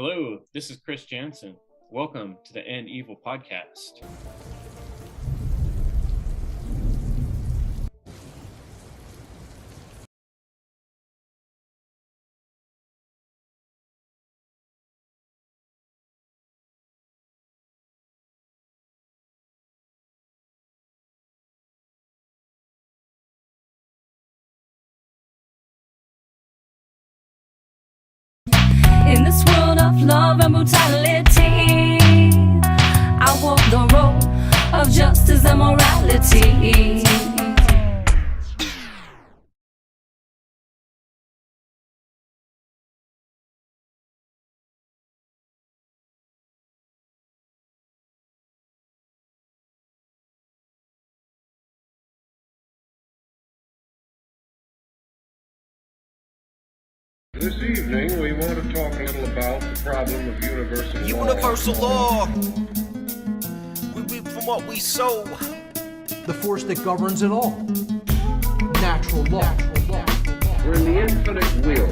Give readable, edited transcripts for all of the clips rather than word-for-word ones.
Hello, this is Chris Jansen. Welcome to the End Evil podcast. In this world of love and brutality, I walk the road of justice and morality. This evening, we want to talk a little about the problem of universal law. Universal law. We reap from what we sow. The force that governs it all. Natural law. For in the infinite will,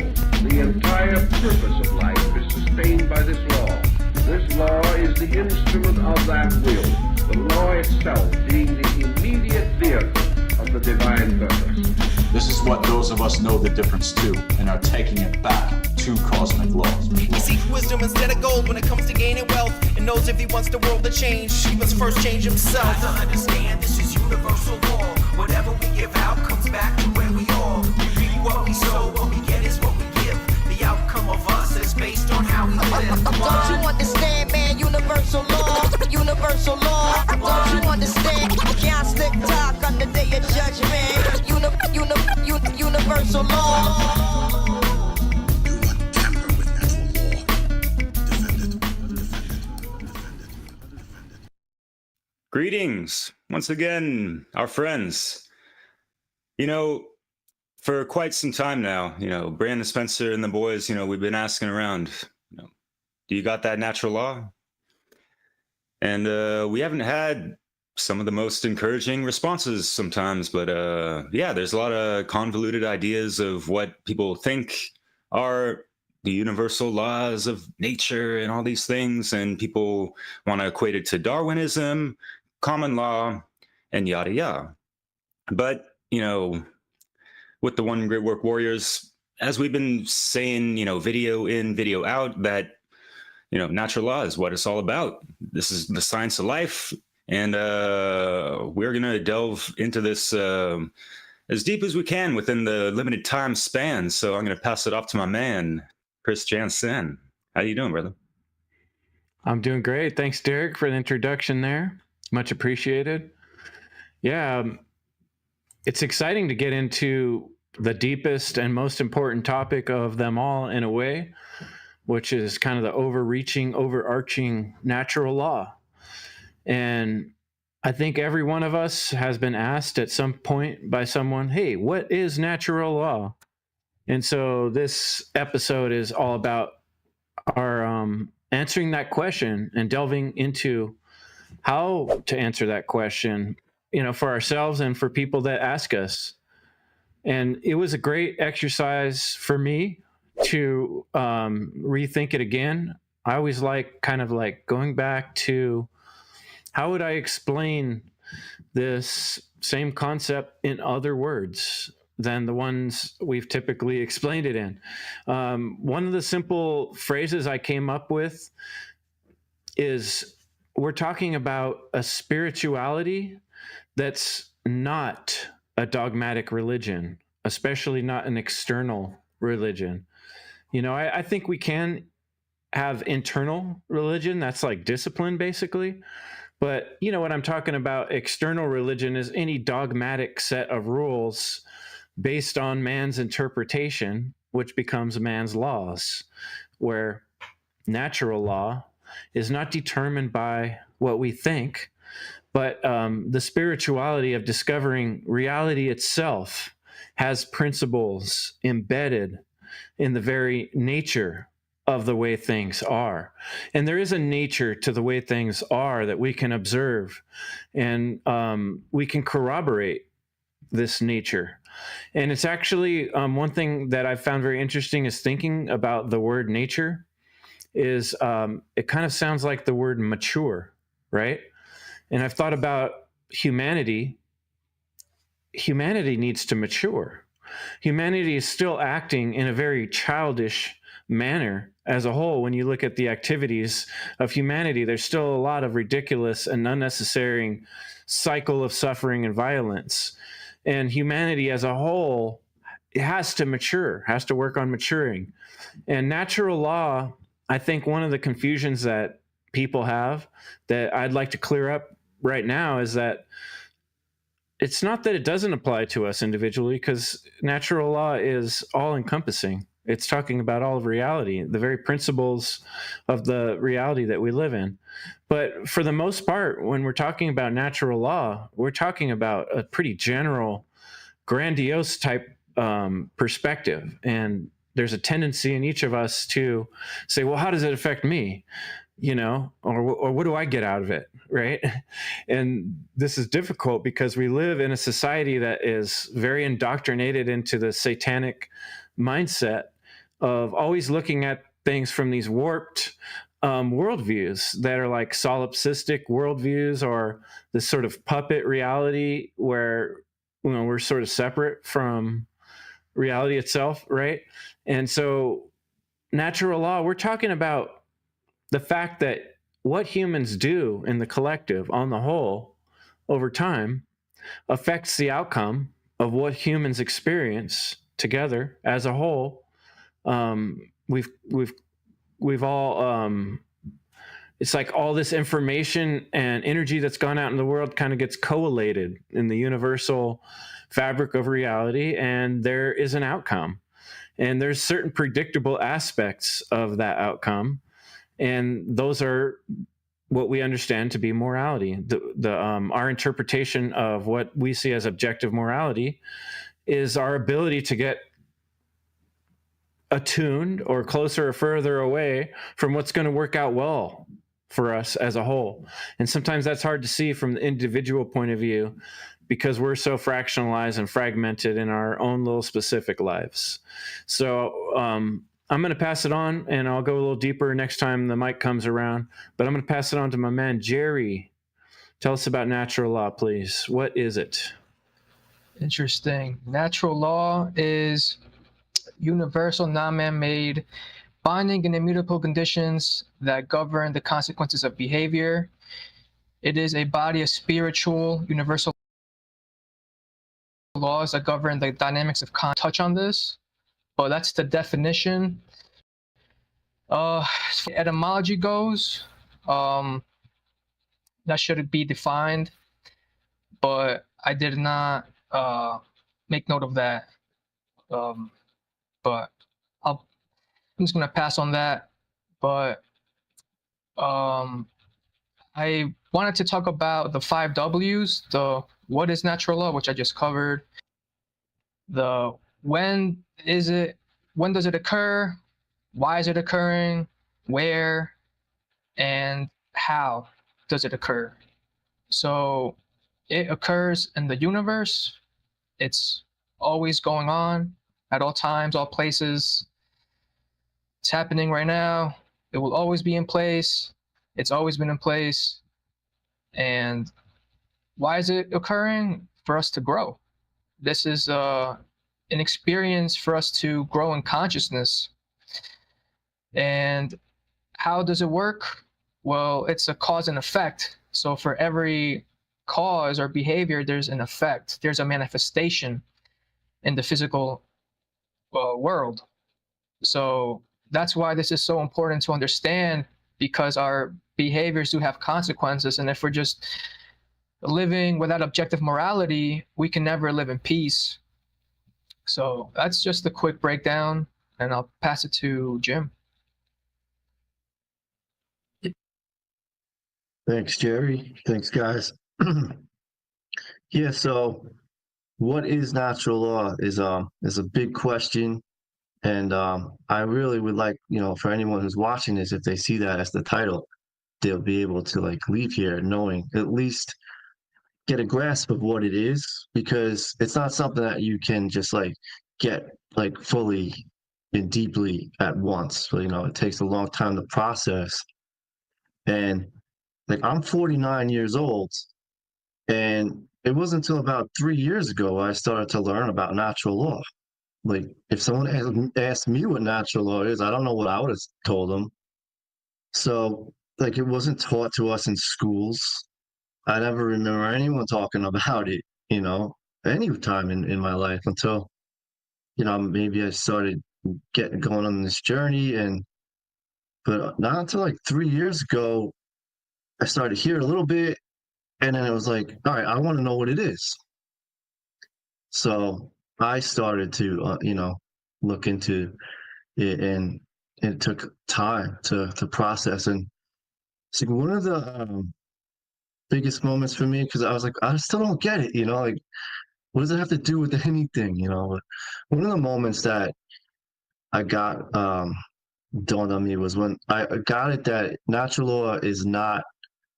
the entire purpose of life is sustained by this law. This law is the instrument of that will, the law itself being the immediate vehicle of the divine purpose. This is what those of us know the difference to and are taking it back to cosmic laws. He seeks wisdom instead of gold when it comes to gaining wealth, and knows if he wants the world to change, he must first change himself. To understand, this is universal law. Whatever we give out comes back to where we are. We reap what we sow, what we get is what we give. The outcome of us is based on how we live. Don't you understand, man? Universal law, universal law. Don't you understand? Can't slick talk on the day of judgment. Universal law. Do not tamper with natural law. Defend it. Greetings, once again, our friends. For quite some time now, Brandon Spencer and the boys, we've been asking around, do you got that natural law? And we haven't had some of the most encouraging responses sometimes, but there's a lot of convoluted ideas of what people think are the universal laws of nature and all these things, and people want to equate it to Darwinism, common law, and yada yada. But with the One Great Work Warriors, as we've been saying, video in, video out, that natural law is what it's all about. This is the science of life. And we're going to delve into this as deep as we can within the limited time span. So I'm going to pass it off to my man, Chris Jansen. How you doing, brother? I'm doing great. Thanks, Derek, for the introduction there. Much appreciated. Yeah, it's exciting to get into the deepest and most important topic of them all in a way, which is kind of the overarching natural law. And I think every one of us has been asked at some point by someone, hey, what is natural law? And so this episode is all about our answering that question and delving into how to answer that question, for ourselves and for people that ask us. And it was a great exercise for me to rethink it again. I always like going back to, how would I explain this same concept in other words than the ones we've typically explained it in? One of the simple phrases I came up with is, we're talking about a spirituality that's not a dogmatic religion, especially not an external religion. I think we can have internal religion that's like discipline, basically. But what I'm talking about, external religion, is any dogmatic set of rules based on man's interpretation, which becomes man's laws, where natural law is not determined by what we think, but the spirituality of discovering reality itself has principles embedded in the very nature of the way things are. And there is a nature to the way things are that we can observe, and we can corroborate this nature. And it's actually one thing that I've found very interesting is thinking about the word nature is it kind of sounds like the word mature, right? And I've thought about humanity. Humanity needs to mature. Humanity is still acting in a very childish manner as a whole. When you look at the activities of humanity, there's still a lot of ridiculous and unnecessary cycle of suffering and violence. And humanity as a whole, it has to mature, has to work on maturing. And natural law, I think one of the confusions that people have that I'd like to clear up right now is that it's not that it doesn't apply to us individually, because natural law is all encompassing. It's talking about all of reality, the very principles of the reality that we live in. But for the most part, when we're talking about natural law, we're talking about a pretty general, grandiose type perspective. And there's a tendency in each of us to say, well, how does it affect me? You know, or what do I get out of it, right? And this is difficult because we live in a society that is very indoctrinated into the satanic mindset of always looking at things from these warped worldviews that are like solipsistic worldviews, or this sort of puppet reality where, you know, we're sort of separate from reality itself, right? And so natural law, we're talking about the fact that what humans do in the collective on the whole over time affects the outcome of what humans experience together as a whole. We've all, it's like all this information and energy that's gone out in the world kind of gets collated in the universal fabric of reality, and there is an outcome. And there's certain predictable aspects of that outcome. And those are what we understand to be morality. Our interpretation of what we see as objective morality is our ability to get attuned or closer or further away from what's going to work out well for us as a whole. And sometimes that's hard to see from the individual point of view because we're so fractionalized and fragmented in our own little specific lives. So, I'm going to pass it on, and I'll go a little deeper next time the mic comes around. But I'm going to pass it on to my man, Jerry. Tell us about natural law, please. What is it? Interesting. Natural law is universal, non-man-made, binding and immutable conditions that govern the consequences of behavior. It is a body of spiritual, universal laws that govern the dynamics of conduct. Touch on this. But that's the definition. As far as etymology goes, that should be defined, but I did not make note of that. But I'm just gonna pass on that. But I wanted to talk about the 5 W's, the what is natural law, which I just covered, the when does it occur, why is it occurring, where, and how does it occur. So it occurs in the universe. It's always going on at all times, all places. It's happening right now. It will always be in place. It's always been in place. And why is it occurring? For us to grow. This is an experience for us to grow in consciousness. And how does it work? Well, it's a cause and effect. So for every cause or behavior, there's an effect. There's a manifestation in the physical world. So that's why this is so important to understand, because our behaviors do have consequences. And if we're just living without objective morality, we can never live in peace. So that's just a quick breakdown, and I'll pass it to Jim. Thanks, Jerry. Thanks, guys. Yeah, so what is natural law is a big question. And I really would like, for anyone who's watching this, if they see that as the title, they'll be able to leave here knowing, at least get a grasp of what it is, because it's not something that you can just get fully and deeply at once. So, it takes a long time to process. And like, I'm 49 years old, and it wasn't until about 3 years ago I started to learn about natural law. Like, if someone asked me what natural law is, I don't know what I would have told them. So, like, it wasn't taught to us in schools. I never remember anyone talking about it, any time in my life until, maybe I started getting going on this journey. But not until like 3 years ago, I started to hear a little bit, and then it was like, all right, I want to know what it is. So I started to, look into it, and it took time to process. And so one of the biggest moments for me, because I was like, I still don't get it, like, what does it have to do with anything, But one of the moments that I got dawned on me was when I got it that natural law is not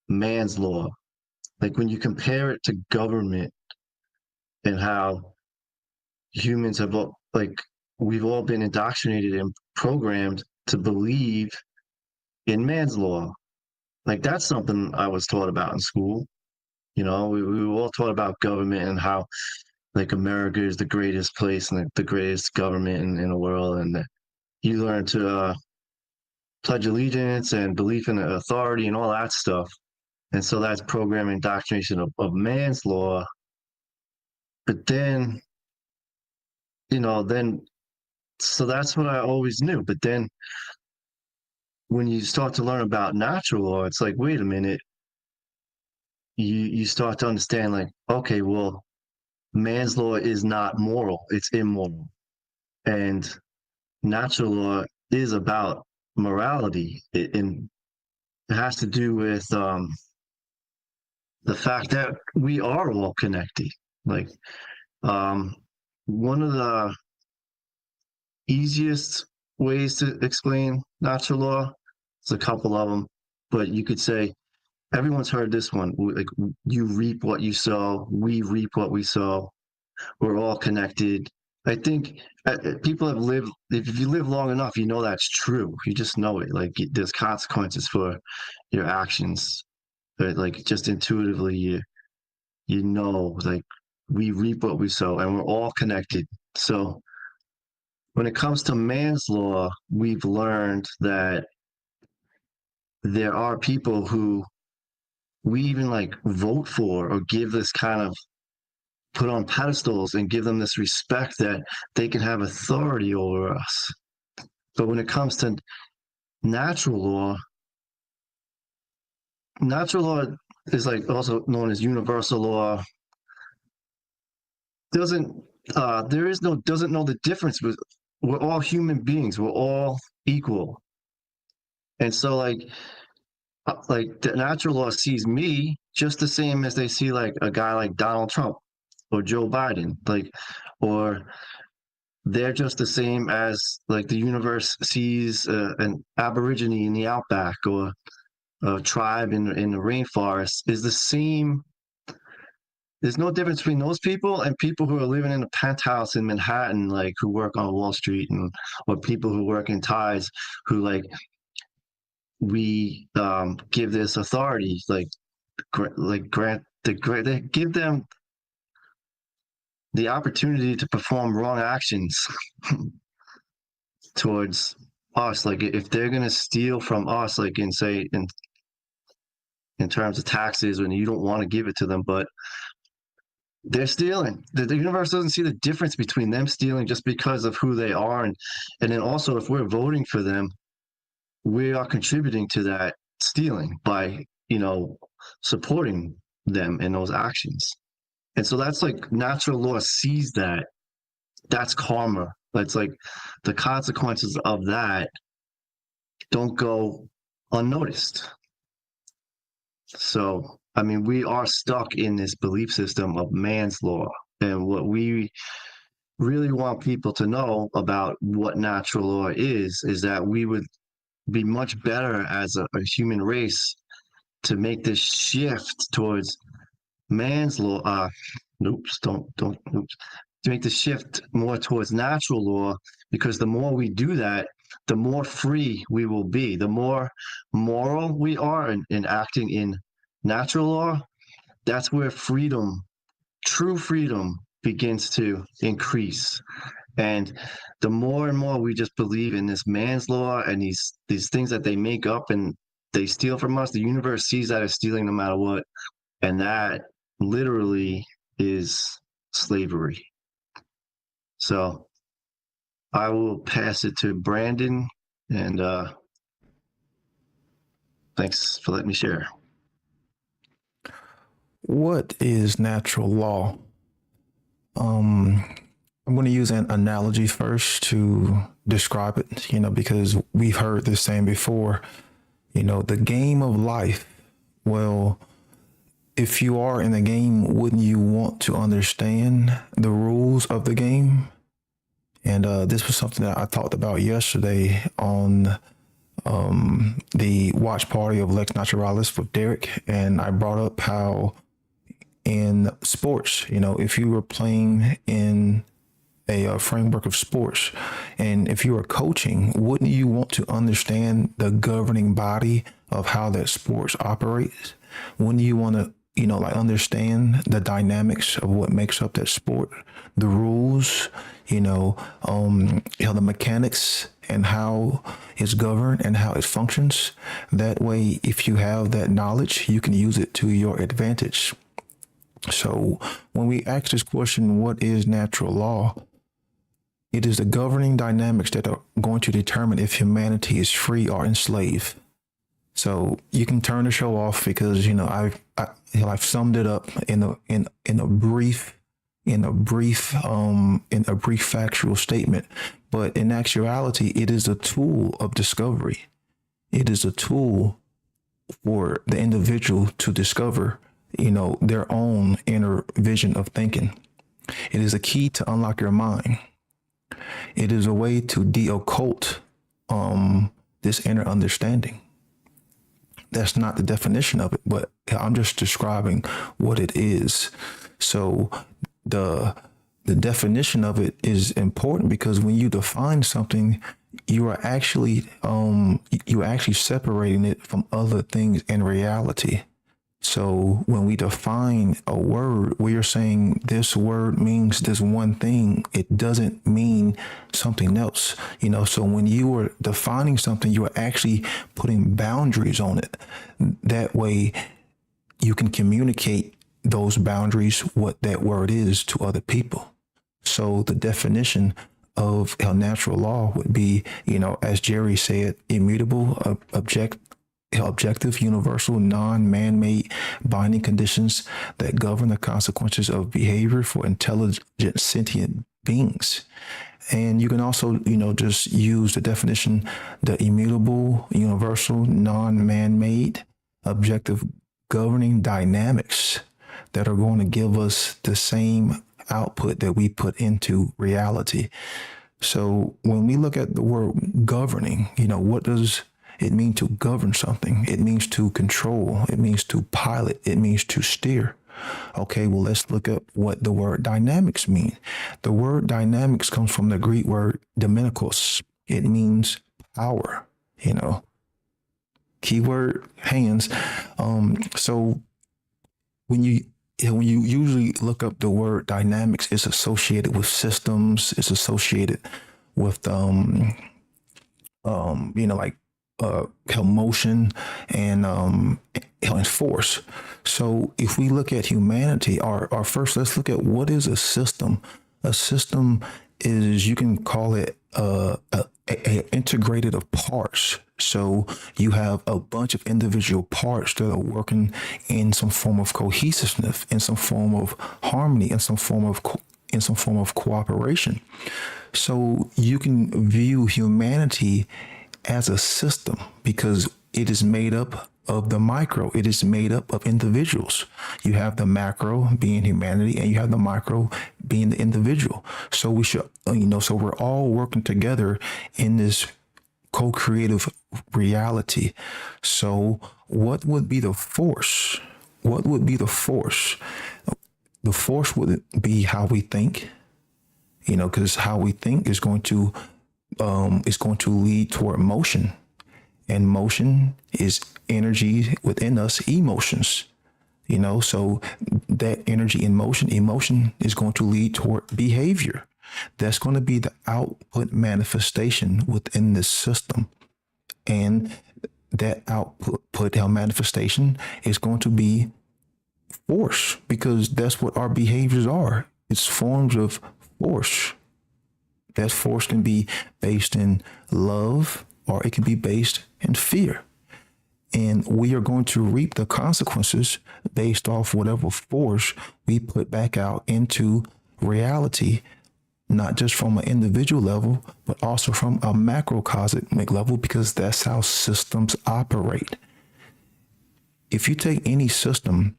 man's law. Like, when you compare it to government and how humans have we've all been indoctrinated and programmed to believe in man's law. Like, that's something I was taught about in school. We were all taught about government and how, like, America is the greatest place and the greatest government in the world. And that you learn to pledge allegiance and belief in authority and all that stuff. And so that's programming indoctrination of man's law. But then, so that's what I always knew. But then when you start to learn about natural law, it's like, wait a minute. You start to understand, like, okay, well, man's law is not moral, it's immoral. And natural law is about morality. And it has to do with the fact that we are all connected. Like, one of the easiest ways to explain natural law, there's a couple of them, but you could say, everyone's heard this one, like, you reap what you sow, we reap what we sow, we're all connected. I think people have lived, if you live long enough, that's true. You just know it. Like, there's consequences for your actions. But, like, just intuitively, like, we reap what we sow, and we're all connected. So when it comes to man's law, we've learned that there are people who we even, like, vote for or give this kind of, put on pedestals and give them this respect that they can have authority over us. But when it comes to natural law is, like, also known as universal law. Doesn't know the difference. We're all human beings. We're all equal. And so, like the natural law sees me just the same as they see, like, a guy like Donald Trump or Joe Biden, like, or they're just the same as, like, the universe sees an Aborigine in the outback or a tribe in the rainforest. Is the same. There's no difference between those people and people who are living in a penthouse in Manhattan, like, who work on Wall Street, or people who work in ties, who, like, we give this authority, they give them the opportunity to perform wrong actions towards us. Like, if they're going to steal from us, like, in terms of taxes, when you don't want to give it to them, but they're stealing. The universe doesn't see the difference between them stealing just because of who they are. And then also, if we're voting for them, we are contributing to that stealing by, supporting them in those actions. And so that's, like, natural law sees that. That's karma. That's, like, the consequences of that don't go unnoticed. So, I mean, we are stuck in this belief system of man's law. And what we really want people to know about what natural law is that we would be much better as a human race to make this shift towards man's law. to make the shift more towards natural law, because the more we do that, the more free we will be. The more moral we are in acting in natural law, that's where freedom, true freedom, begins to increase. And the more and more we just believe in this man's law and these things that they make up and they steal from us, the universe sees that as stealing no matter what. And that literally is slavery. So I will pass it to Brandon, and thanks for letting me share. What is natural law? I'm going to use an analogy first to describe it, because we've heard this saying before, the game of life. Well, if you are in the game, wouldn't you want to understand the rules of the game? And this was something that I talked about yesterday on the watch party of Lex Naturalis with Derek. And I brought up how in sports, if you were playing in a framework of sports, and if you were coaching, wouldn't you want to understand the governing body of how that sports operates? Wouldn't you want to understand the dynamics of what makes up that sport, the rules, the mechanics and how it's governed and how it functions? That way, if you have that knowledge, you can use it to your advantage. So when we ask this question, what is natural law? It is the governing dynamics that are going to determine if humanity is free or enslaved. So you can turn the show off because I've summed it up in a brief factual statement. But in actuality, it is a tool of discovery. It is a tool for the individual to discover, their own inner vision of thinking. It is a key to unlock your mind. It is a way to de-occult this inner understanding. That's not the definition of it, but I'm just describing what it is. So the definition of it is important because when you define something, you are actually separating it from other things in reality. So when we define a word, we are saying this word means this one thing. It doesn't mean something else. So when you are defining something, you are actually putting boundaries on it. That way you can communicate those boundaries, what that word is, to other people. So the definition of a natural law would be, as Jerry said, immutable, objective, universal, non-man-made binding conditions that govern the consequences of behavior for intelligent, sentient beings. And you can also, just use the definition, the immutable, universal, non-man-made, objective governing dynamics that are going to give us the same output that we put into reality. So when we look at the word governing, what does it mean to govern something? It means to control. It means to pilot. It means to steer. Okay, well, let's look up what the word dynamics mean. The word dynamics comes from the Greek word dynamikos. It means power, keyword hands. So when you usually look up the word dynamics, it's associated with systems. It's associated with, motion and force. So if we look at humanity, our first, let's look at what is a system. A system is, you can call it a integrated of parts. So you have a bunch of individual parts that are working in some form of cohesiveness, in some form of harmony, in some form of cooperation. So you can view humanity as a system because it is made up of the micro. It is made up of individuals. You have the macro being humanity and you have the micro being the individual. So we should, so we're all working together in this co-creative reality. So what would be the force? What would be the force? The force would be how we think. because how we think is going to lead toward motion, and motion is energy within us, emotions. So that energy in emotion is going to lead toward behavior. That's going to be the output manifestation within this system. And that output manifestation is going to be force, because that's what our behaviors are. It's forms of force. That force can be based in love, or it can be based in fear. And we are going to reap the consequences based off whatever force we put back out into reality, not just from an individual level, but also from a macrocosmic level, because that's how systems operate. If you take any system,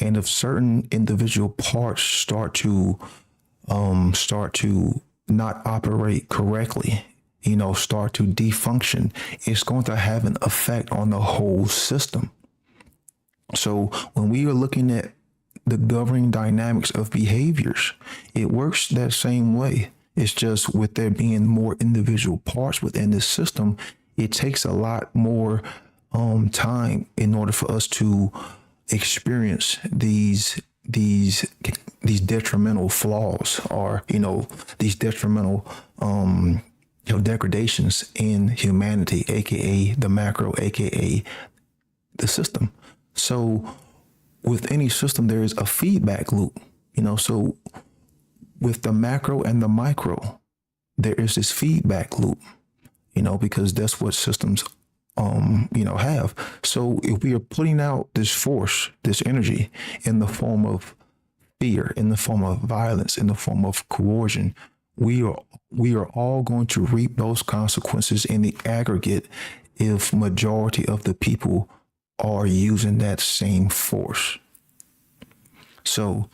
and if certain individual parts start to not operate correctly, start to defunction, it's going to have an effect on the whole system. So when we are looking at the governing dynamics of behaviors, it works that same way. It's just with there being more individual parts within the system, it takes a lot more time in order for us to experience these detrimental flaws, or these detrimental degradations in humanity, aka the macro, aka the system. So with any system, there is a feedback loop, so with the macro and the micro, there is this feedback loop, because that's what systems have. So if we are putting out this force, this energy in the form of fear, in the form of violence, in the form of coercion, we are all going to reap those consequences in the aggregate if majority of the people are using that same force. So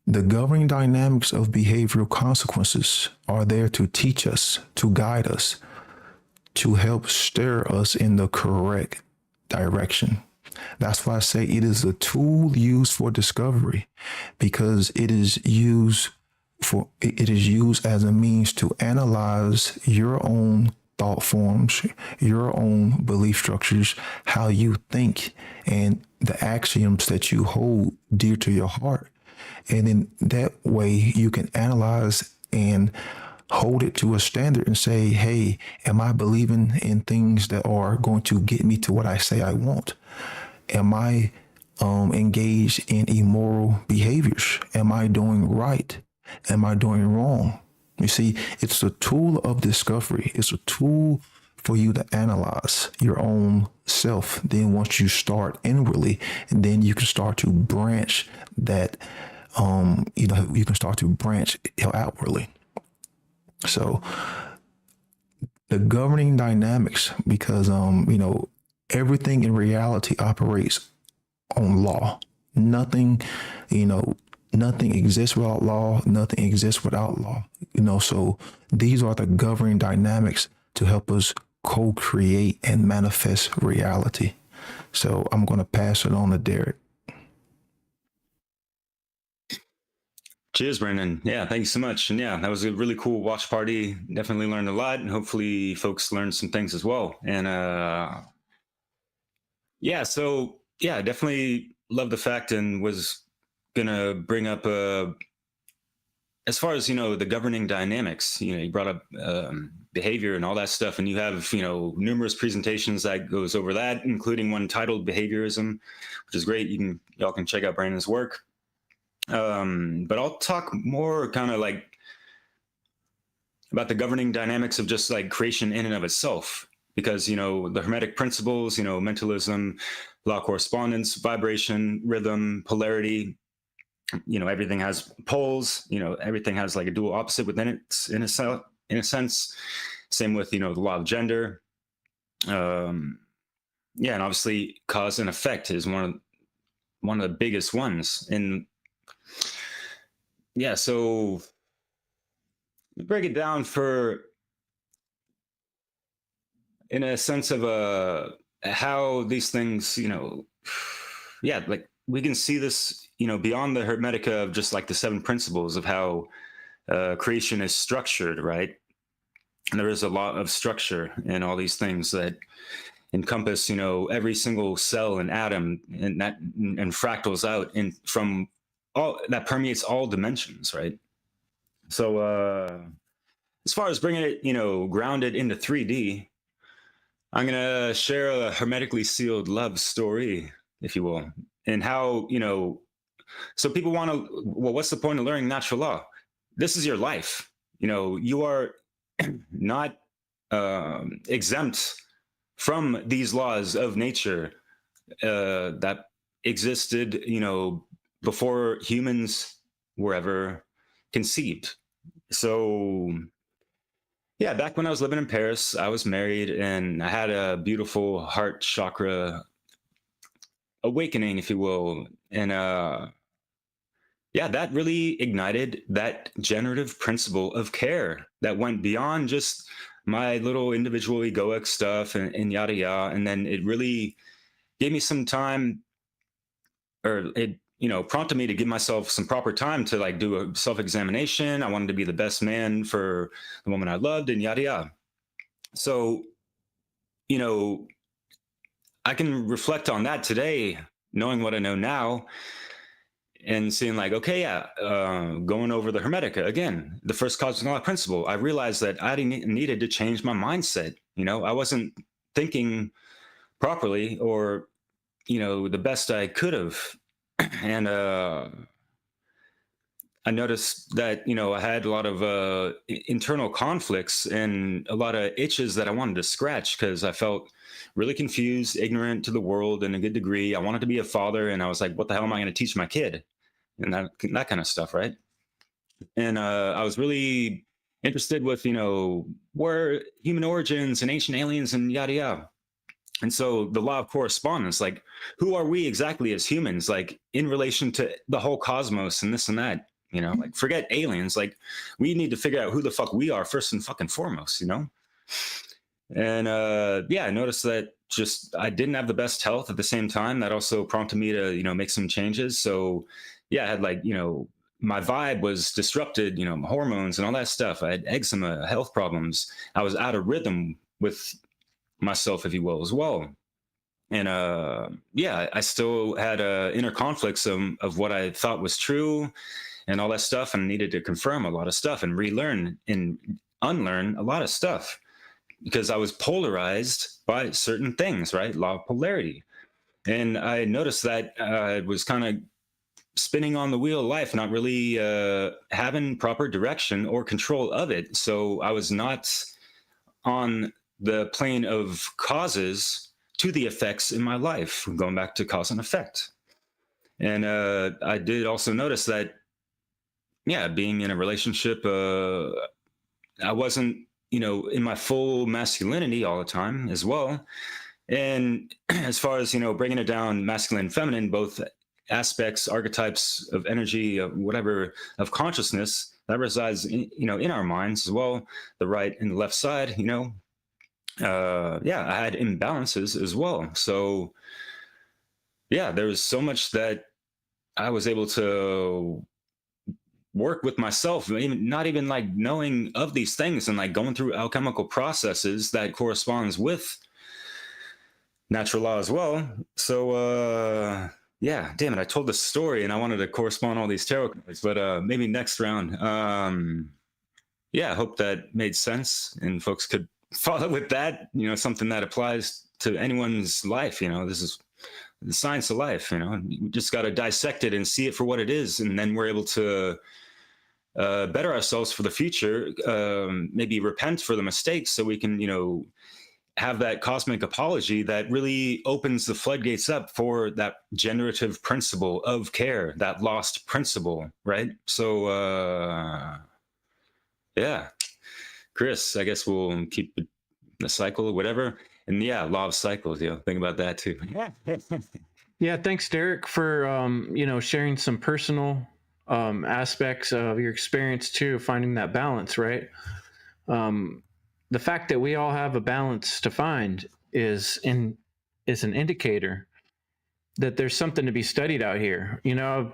the governing dynamics of behavioral consequences are there to teach us, to guide us, to help steer us in the correct direction. That's why I say it is a tool used for discovery, because it is used as a means to analyze your own thought forms, your own belief structures, how you think, and the axioms that you hold dear to your heart. And in that way, you can analyze and hold it to a standard and say, hey, am I believing in things that are going to get me to what I say I want? Am I engaged in immoral behaviors? Am I doing right? Am I doing wrong? You see, it's a tool of discovery. It's a tool for you to analyze your own self. Then once you start inwardly, and then you can start to branch that, you can start to branch outwardly. So the governing dynamics, because, everything in reality operates on law. Nothing exists without law. Nothing exists without law. So these are the governing dynamics to help us co-create and manifest reality. So I'm going to pass it on to Derek. Cheers, Brandon. Yeah, thank you so much. And yeah, that was a really cool watch party. Definitely learned a lot, and hopefully folks learned some things as well. And definitely love the fact, and was gonna bring up as far as the governing dynamics. You brought up behavior and all that stuff, and you have numerous presentations that goes over that, including one titled Behaviorism, which is great. Y'all can check out Brandon's work. But I'll talk more kind of like about the governing dynamics of just like creation in and of itself, because the Hermetic principles, mentalism, law of correspondence, vibration, rhythm, polarity, everything has poles, everything has like a dual opposite within it in a sense. Same with the law of gender. And obviously cause and effect is one of the biggest ones. And so break it down in a sense of how these things, like we can see this, beyond the Hermetica of just like the 7 principles of how creation is structured, right? And there is a lot of structure in all these things that encompass, every single cell and atom, and fractals out from all that permeates all dimensions, right? So as far as bringing it, grounded into 3D, I'm gonna share a hermetically sealed love story, if you will, and how, so people want to, well, what's the point of learning natural law? This is your life. You are not exempt from these laws of nature that existed, before humans were ever conceived. So, yeah, back when I was living in Paris, I was married and I had a beautiful heart chakra awakening, if you will. And yeah, that really ignited that generative principle of care that went beyond just my little individual egoic stuff and yada yada. And then it really gave me some time, or it, prompted me to give myself some proper time to like do a self-examination. I wanted to be the best man for the woman I loved and yada yada. So, I can reflect on that today, knowing what I know now, and seeing like, okay, yeah, going over the Hermetica again, the first cosmic law principle, I realized that I needed to change my mindset. I wasn't thinking properly or, the best I could have. And I noticed that, I had a lot of internal conflicts and a lot of itches that I wanted to scratch because I felt really confused, ignorant to the world in a good degree. I wanted to be a father, and I was like, what the hell am I going to teach my kid? And that kind of stuff, right? And I was really interested with, where human origins and ancient aliens and yada yada. And so the law of correspondence, like, who are we exactly as humans, like in relation to the whole cosmos and this and that, like forget aliens, like we need to figure out who the fuck we are first and fucking foremost, And yeah, I noticed that just I didn't have the best health at the same time. That also prompted me to, make some changes. So yeah, I had like, my vibe was disrupted, my hormones and all that stuff. I had eczema, health problems. I was out of rhythm with myself, if you will, as well. And yeah, I still had inner conflicts of what I thought was true and all that stuff, and needed to confirm a lot of stuff and relearn and unlearn a lot of stuff because I was polarized by certain things, right? Law of polarity. And I noticed that I was kind of spinning on the wheel of life, not really having proper direction or control of it. So I was not on the plane of causes to the effects in my life, going back to cause and effect. And I did also notice that, yeah, being in a relationship, I wasn't, in my full masculinity all the time as well. And as far as, bringing it down, masculine and feminine, both aspects, archetypes of energy, whatever, of consciousness that resides in our minds as well, the right and the left side, yeah, I had imbalances as well. So yeah, there was so much that I was able to work with myself, not even like knowing of these things and like going through alchemical processes that corresponds with natural law as well. So yeah, damn it, I told this story and I wanted to correspond all these tarot cards, but maybe next round. Yeah, I hope that made sense and folks could follow with that, something that applies to anyone's life. This is the science of life. You just got to dissect it and see it for what it is, and then we're able to better ourselves for the future, maybe repent for the mistakes so we can, have that cosmic apology that really opens the floodgates up for that generative principle of care, that lost principle, right? So, yeah, Chris, I guess we'll keep the cycle or whatever. And yeah, law of cycles, think about that too. Yeah, thanks, Derek, for sharing some personal aspects of your experience too, finding that balance, right? The fact that we all have a balance to find is an indicator that there's something to be studied out here.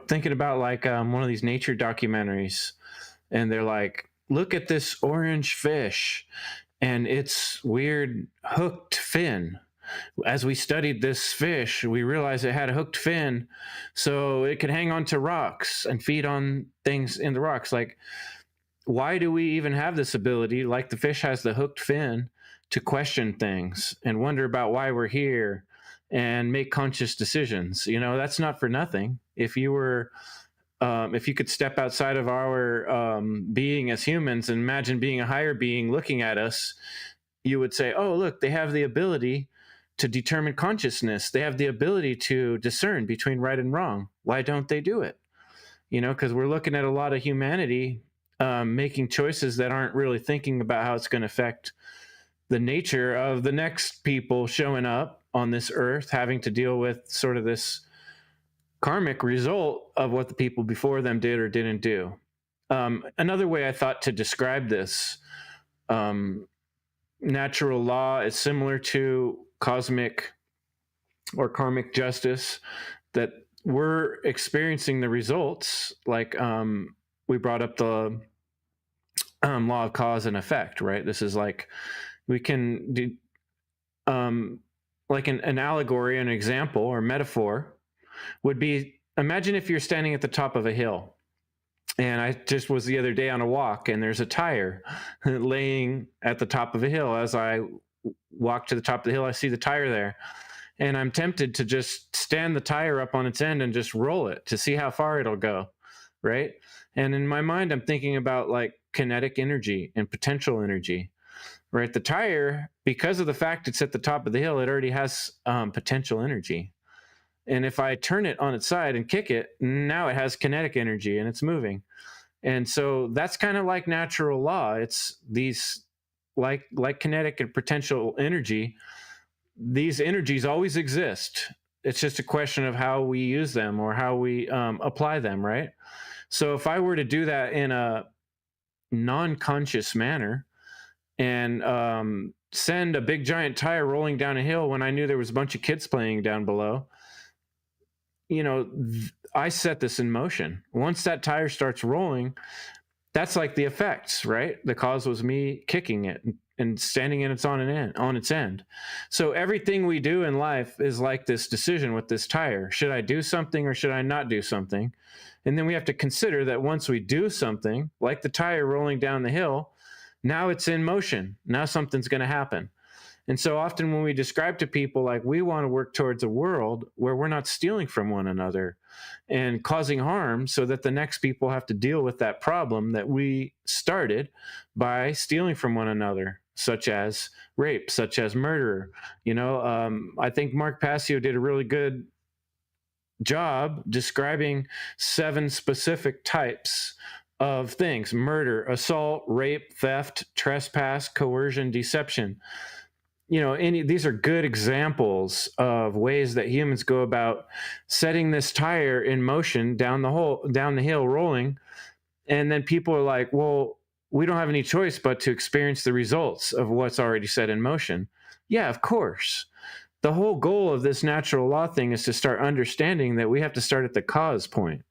Thinking about like one of these nature documentaries, and they're like, look at this orange fish and its weird hooked fin. As we studied this fish, we realized it had a hooked fin so it could hang on to rocks and feed on things in the rocks. Like, why do we even have this ability, like the fish has the hooked fin, to question things and wonder about why we're here and make conscious decisions? You know, that's not for nothing. If you were, if you could step outside of our being as humans and imagine being a higher being looking at us, you would say, oh, look, they have the ability to determine consciousness. They have the ability to discern between right and wrong. Why don't they do it? You know, because we're looking at a lot of humanity making choices that aren't really thinking about how it's going to affect the nature of the next people showing up on this earth, having to deal with sort of this karmic result of what the people before them did or didn't do. Another way I thought to describe this, natural law is similar to cosmic or karmic justice, that we're experiencing the results. Like we brought up the law of cause and effect, right? This is like, we can do like an allegory, an example or metaphor would be, imagine if you're standing at the top of a hill. And I just was the other day on a walk, and there's a tire laying at the top of a hill. As I walk to the top of the hill, I see the tire there. And I'm tempted to just stand the tire up on its end and just roll it to see how far it'll go, right? And in my mind, I'm thinking about like kinetic energy and potential energy, right? The tire, because of the fact it's at the top of the hill, it already has potential energy. And if I turn it on its side and kick it, now it has kinetic energy and it's moving. And so that's kind of like natural law. It's these like kinetic and potential energy. These energies always exist. It's just a question of how we use them or how we apply them, right? So if I were to do that in a non-conscious manner and send a big giant tire rolling down a hill when I knew there was a bunch of kids playing down below, you know, I set this in motion. Once that tire starts rolling, that's like the effects, right? The cause was me kicking it and standing in its on its end. So everything we do in life is like this decision with this tire. Should I do something or should I not do something? And then we have to consider that once we do something, like the tire rolling down the hill, now it's in motion. Now something's going to happen. And so often when we describe to people, like, we want to work towards a world where we're not stealing from one another and causing harm so that the next people have to deal with that problem that we started by stealing from one another, such as rape, such as murder. You know, I think Mark Passio did a really good job describing 7 specific types of things: murder, assault, rape, theft, trespass, coercion, deception. You know, these are good examples of ways that humans go about setting this tire in motion down the hill rolling. And then people are like, well, we don't have any choice but to experience the results of what's already set in motion. Yeah, of course. The whole goal of this natural law thing is to start understanding that we have to start at the cause point,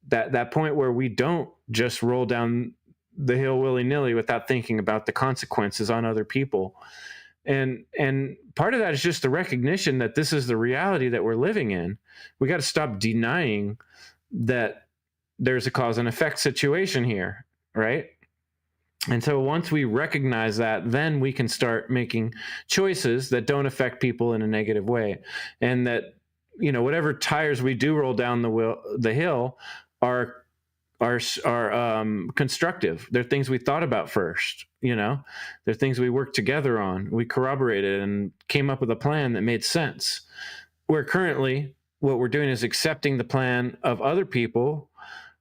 that point where we don't just roll down the hill willy-nilly without thinking about the consequences on other people. And part of that is just the recognition that this is the reality that we're living in. We got to stop denying that there's a cause and effect situation here, right? And so once we recognize that, then we can start making choices that don't affect people in a negative way. And that, you know, whatever tires we do roll down the hill are constructive. They're things we thought about first, you know. They're things we worked together on. We corroborated and came up with a plan that made sense. Where currently what we're doing is accepting the plan of other people,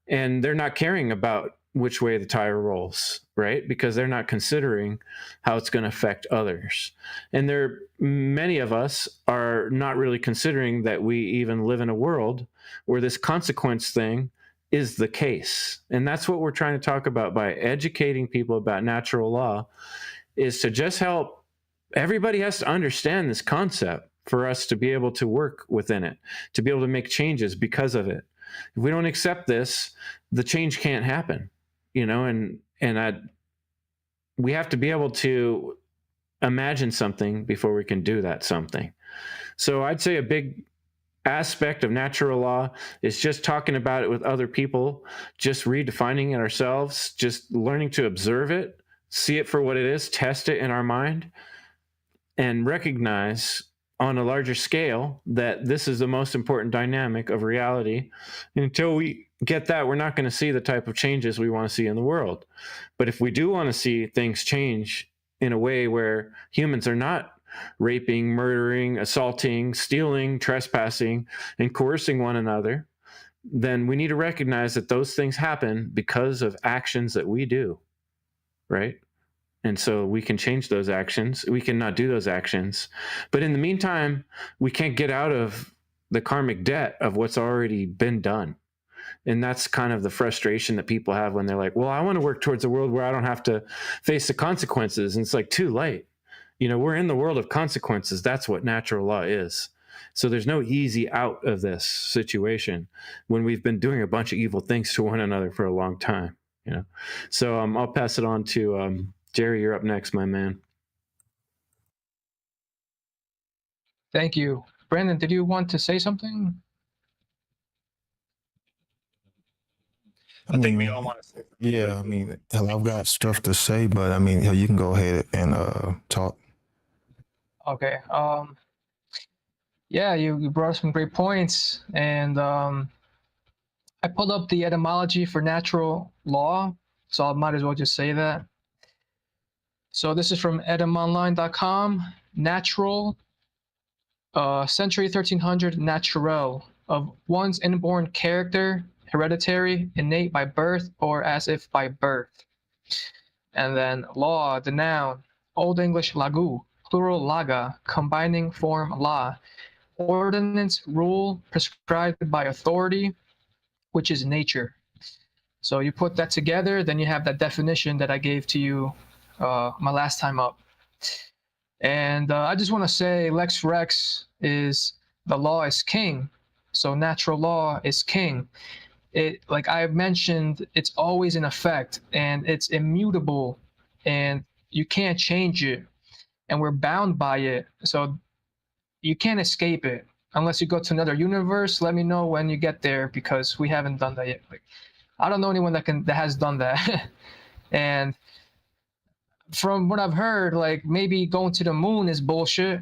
and they're not caring about which way the tire rolls, right? Because they're not considering how it's going to affect others. And many of us are not really considering that we even live in a world where this consequence thing is the case. And that's what we're trying to talk about by educating people about natural law, is to just help. Everybody has to understand this concept for us to be able to work within it, to be able to make changes because of it. If we don't accept this, the change can't happen. we have to be able to imagine something before we can do that something. So I'd say a big aspect of natural law is just talking about it with other people, just redefining it ourselves, just learning to observe it, see it for what it is, test it in our mind, and recognize on a larger scale that this is the most important dynamic of reality. And until we get that, we're not going to see the type of changes we want to see in the world. But if we do want to see things change in a way where humans are not raping, murdering, assaulting, stealing, trespassing, and coercing one another, then we need to recognize that those things happen because of actions that we do, right? And so we can change those actions. We can not do those actions. But in the meantime, we can't get out of the karmic debt of what's already been done. And that's kind of the frustration that people have when they're like, well, I want to work towards a world where I don't have to face the consequences. And it's like too late. We're in the world of consequences. That's what natural law is. So there's no easy out of this situation when we've been doing a bunch of evil things to one another for a long time. So I'll pass it on to Jerry. You're up next, my man. Thank you. Brandon, did you want to say something? I think we all want to say. Yeah, I've got stuff to say, but you can go ahead and talk. Okay. Yeah, you brought up some great points, and I pulled up the etymology for natural law, so I might as well just say that. So this is from etymonline.com. Natural, century 1300, naturel, of one's inborn character, hereditary, innate by birth, or as if by birth. And then law, the noun, Old English lagu, plural laga, combining form la, ordinance, rule, prescribed by authority, which is nature. So you put that together, then you have that definition that I gave to you my last time up. And I just want to say Lex Rex is the law is king. So natural law is king. It, like I mentioned, it's always in effect and it's immutable and you can't change it and we're bound by it. So you can't escape it unless you go to another universe. Let me know when you get there because we haven't done that yet. Like, I don't know anyone that has done that. And from what I've heard, like maybe going to the moon is bullshit.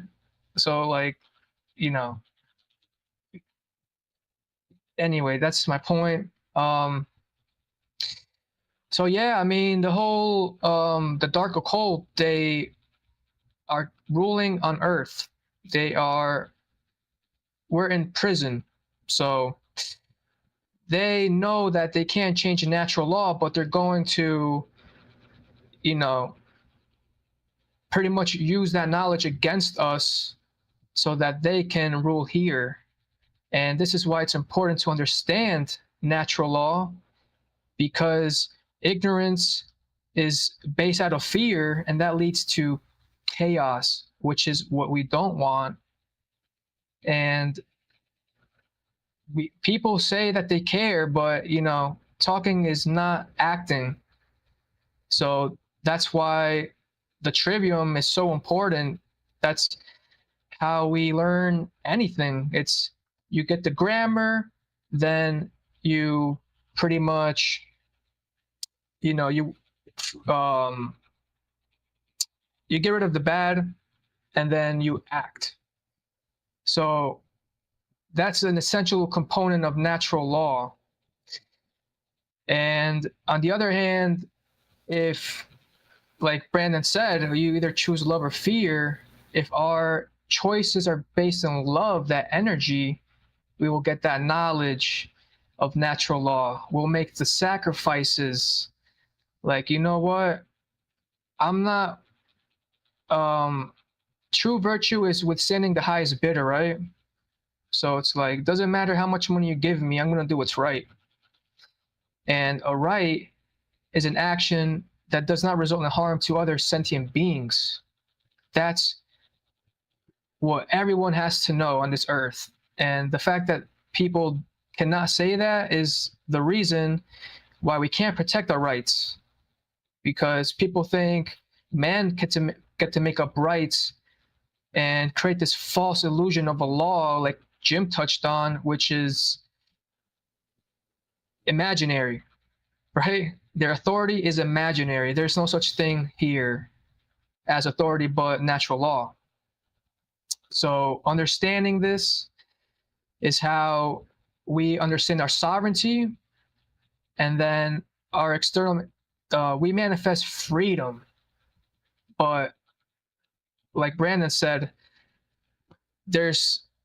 So like, anyway, that's my point. So yeah, the whole the dark occult, they are ruling on Earth. We're in prison. So they know that they can't change the natural law, but they're going to, pretty much use that knowledge against us so that they can rule here. And this is why it's important to understand natural law, because ignorance is based out of fear, and that leads to chaos, which is what we don't want. And people say that they care, but talking is not acting. So that's why the Trivium is so important. That's how we learn anything. It's you get the grammar, then you pretty much, you get rid of the bad, and then you act. So that's an essential component of natural law. And on the other hand, if, like Brandon said, you either choose love or fear, if our choices are based on love, that energy, we will get that knowledge of natural law. We'll make the sacrifices. Like, you know what? I'm not, true virtue is withstanding the highest bidder, right? So it's like, doesn't matter how much money you give me, I'm going to do what's right. And a right is an action that does not result in harm to other sentient beings. That's what everyone has to know on this earth. And the fact that people cannot say that is the reason why we can't protect our rights, because people think men get to make up rights and create this false illusion of a law, like Jim touched on, which is imaginary, right? Their authority is imaginary. There's no such thing here as authority but natural law. So understanding this is how we understand our sovereignty, and then our external, we manifest freedom. But like Brandon said,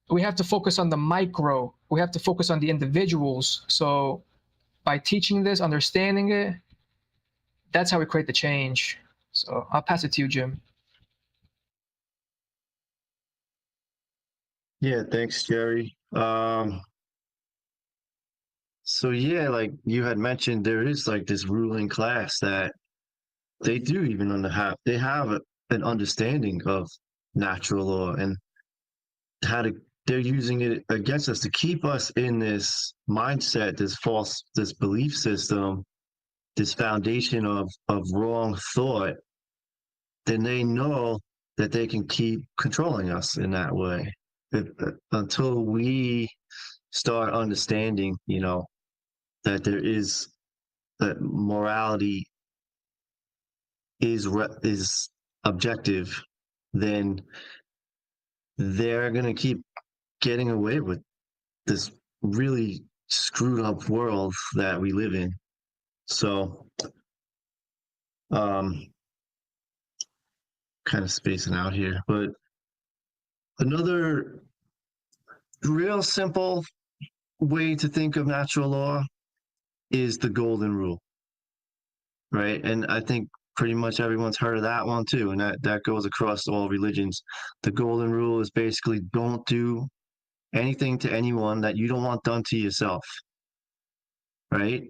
we have to focus on the micro. We have to focus on the individuals. So by teaching this, understanding it, that's how we create the change. So I'll pass it to you, Jim. Yeah, thanks, Jerry. So yeah, like you had mentioned, there is like this ruling class that they do even they have an understanding of natural law and they're using it against us to keep us in this mindset, this belief system, this foundation of wrong thought. Then they know that they can keep controlling us in that way. Until we start understanding, that that morality is objective, then they're going to keep getting away with this really screwed up world that we live in. So, kind of spacing out here, but another real simple way to think of natural law is the golden rule, right? And I think pretty much everyone's heard of that one too, and that goes across all religions. The golden rule is basically don't do anything to anyone that you don't want done to yourself, right?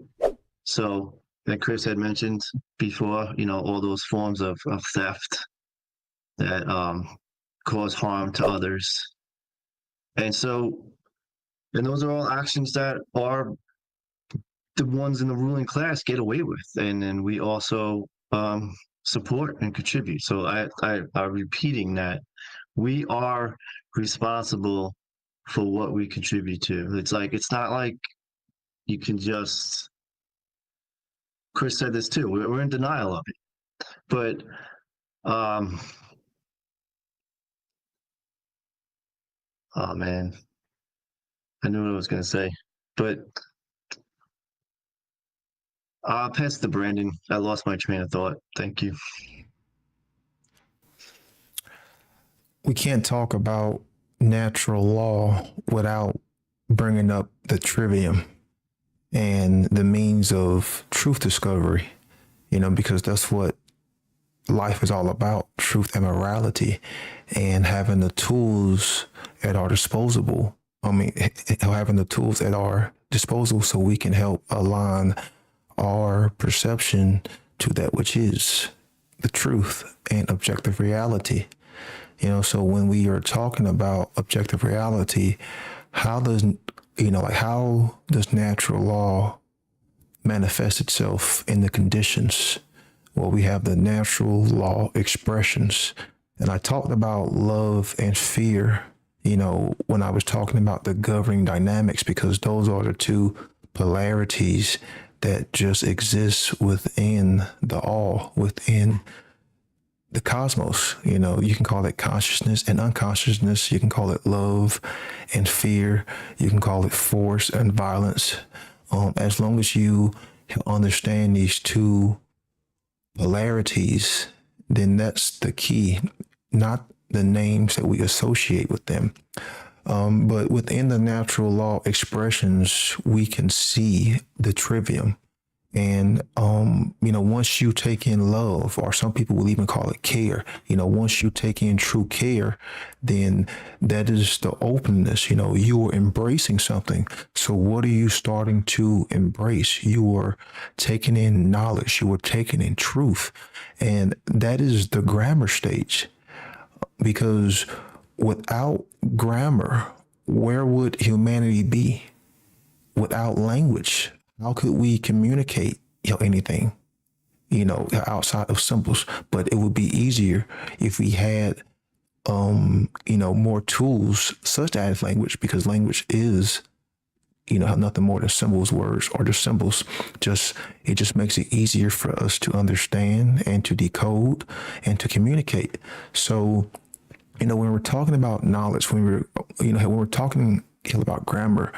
So, like Chris had mentioned before, all those forms of theft that cause harm to others. And those are all actions that are the ones in the ruling class get away with, and then we also support and contribute. So I'm repeating that we are responsible for what we contribute to. It's not like you can just. Chris said this too. We're in denial of it, but oh man, I knew what I was going to say, but I'll pass to Brandon. I lost my train of thought. Thank you. We can't talk about natural law without bringing up the trivium and the means of truth discovery, because that's what life is all about, truth and morality, and having the tools at our disposal. Having the tools at our disposal so we can help align our perception to that which is the truth and objective reality. So when we are talking about objective reality, how does natural law manifest itself in the conditions? Well, we have the natural law expressions. And I talked about love and fear, when I was talking about the governing dynamics, because those are the two polarities that just exist within the all, within the cosmos. You can call it consciousness and unconsciousness. You can call it love and fear. You can call it force and violence. As long as you understand these two polarities, then that's the key, not the names that we associate with them. But within the natural law expressions, we can see the trivium. And, once you take in love, or some people will even call it care, once you take in true care, then that is the openness, you are embracing something. So what are you starting to embrace? You are taking in knowledge, you are taking in truth. And that is the grammar stage, because without grammar, where would humanity be? Without language, how could we communicate, anything, outside of symbols? But it would be easier if we had, more tools such as language, because language is, nothing more than symbols, words, or just symbols. It just makes it easier for us to understand and to decode and to communicate. So, when we're talking about knowledge, when we're talking about grammar,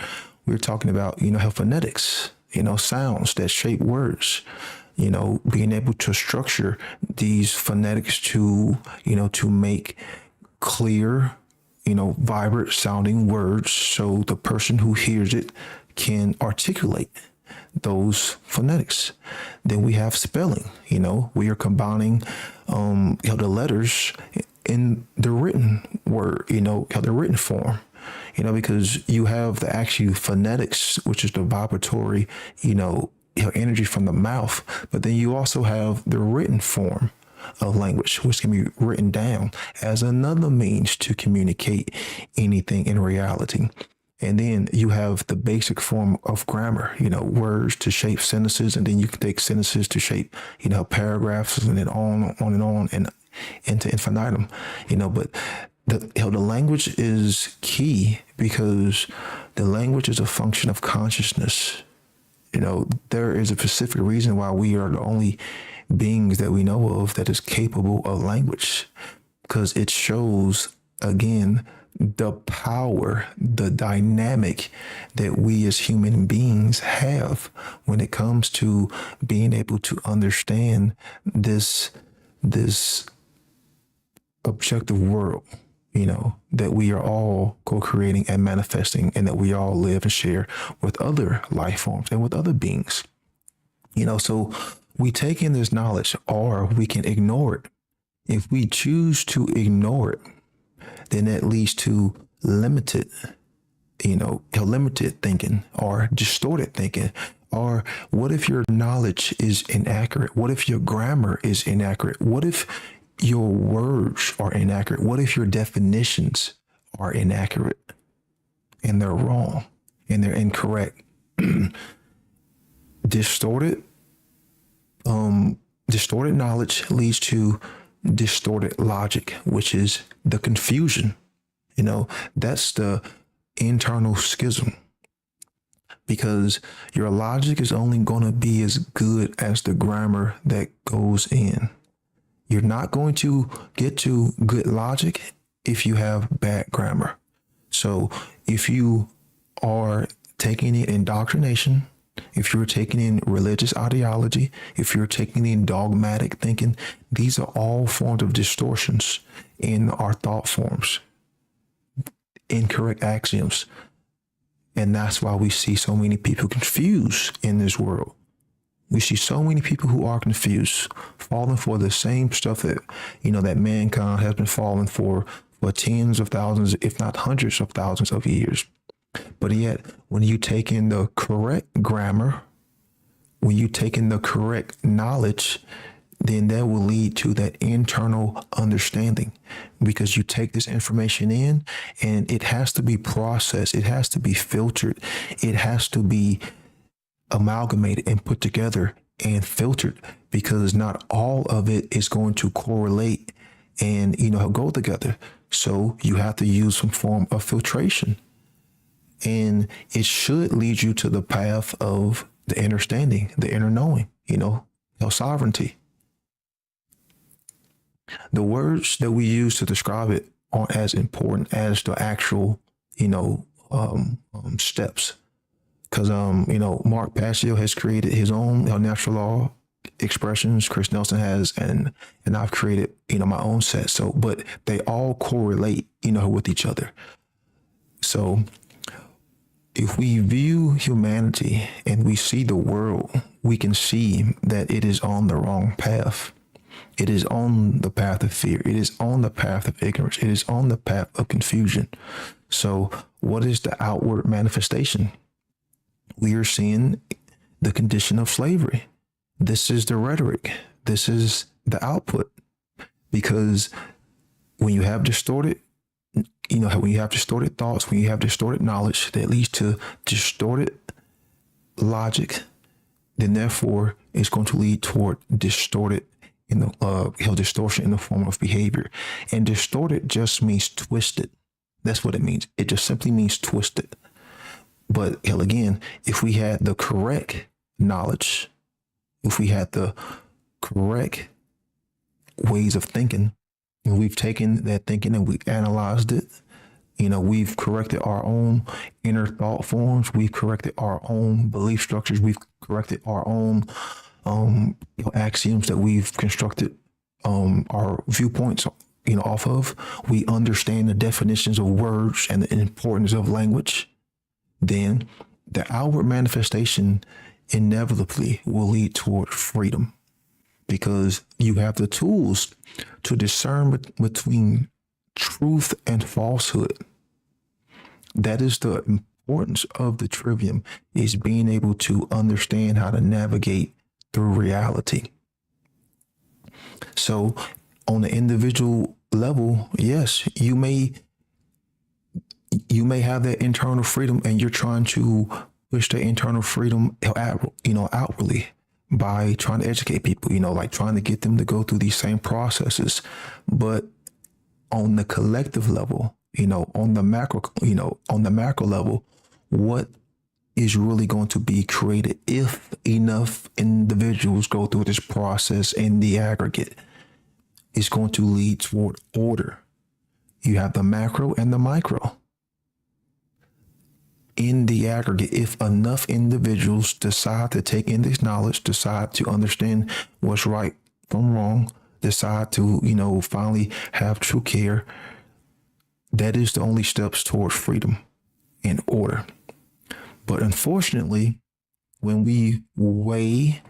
we're talking about, how phonetics, sounds that shape words, being able to structure these phonetics to, to make clear, vibrant sounding words so the person who hears it can articulate those phonetics. Then we have spelling, we are combining, the letters in the written word, the written form, because you have the actual phonetics, which is the vibratory, energy from the mouth, but then you also have the written form of language, which can be written down as another means to communicate anything in reality. And then you have the basic form of grammar, words to shape sentences, and then you can take sentences to shape, paragraphs, and then on and on and into infinitum, but the language is key because the language is a function of consciousness. There is a specific reason why we are the only beings that we know of that is capable of language, because it shows, again, the power, the dynamic that we as human beings have when it comes to being able to understand this objective world, that we are all co-creating and manifesting, and that we all live and share with other life forms and with other beings. So we take in this knowledge, or we can ignore it. If we choose to ignore it, then that leads to limited thinking or distorted thinking. Or what if your knowledge is inaccurate? What if your grammar is inaccurate? What if your words are inaccurate? What if your definitions are inaccurate and they're wrong and they're incorrect? Distorted knowledge leads to distorted logic, which is the confusion. That's the internal schism, because your logic is only going to be as good as the grammar that goes in. You're not going to get to good logic if you have bad grammar. So if you are taking in indoctrination, if you're taking in religious ideology, if you're taking in dogmatic thinking, these are all forms of distortions in our thought forms, incorrect axioms. And that's why we see so many people confused in this world. We see so many people who are confused, falling for the same stuff that, that mankind has been falling for tens of thousands, if not hundreds of thousands of years. But yet, when you take in the correct grammar, when you take in the correct knowledge, then that will lead to that internal understanding, because you take this information in and it has to be processed. It has to be filtered. It has to be amalgamated and put together and filtered, because not all of it is going to correlate and, go together. So you have to use some form of filtration. And it should lead you to the path of the understanding, the inner knowing, sovereignty. The words that we use to describe it aren't as important as the actual, steps. Because, Mark Passio has created his own natural law expressions. Chris Nelson has, and I've created, my own set. So, but they all correlate, with each other. So if we view humanity and we see the world, we can see that it is on the wrong path. It is on the path of fear. It is on the path of ignorance. It is on the path of confusion. So what is the outward manifestation? We are seeing the condition of slavery. This is the rhetoric. This is the output. Because when you have distorted, when you have distorted thoughts, when you have distorted knowledge, that leads to distorted logic, then therefore it's going to lead toward distortion in the form of behavior. And distorted just means twisted. That's what it means. It just simply means twisted. But again, if we had the correct knowledge, if we had the correct ways of thinking, and we've taken that thinking and we analyzed it, we've corrected our own inner thought forms, we've corrected our own belief structures, we've corrected our own axioms that we've constructed our viewpoints off of. We understand the definitions of words and the importance of language. Then the outward manifestation inevitably will lead toward freedom, because you have the tools to discern between truth and falsehood. That is the importance of the Trivium, is being able to understand how to navigate through reality. So on the individual level, yes, you may have that internal freedom, and you're trying to push the internal freedom outwardly by trying to educate people, like trying to get them to go through these same processes. But on the collective level, on the macro level, what is really going to be created if enough individuals go through this process in the aggregate is going to lead toward order. You have the macro and the micro. In the aggregate, if enough individuals decide to take in this knowledge, decide to understand what's right from wrong, decide to, finally have true care, that is the only steps towards freedom and order. But unfortunately, when we weigh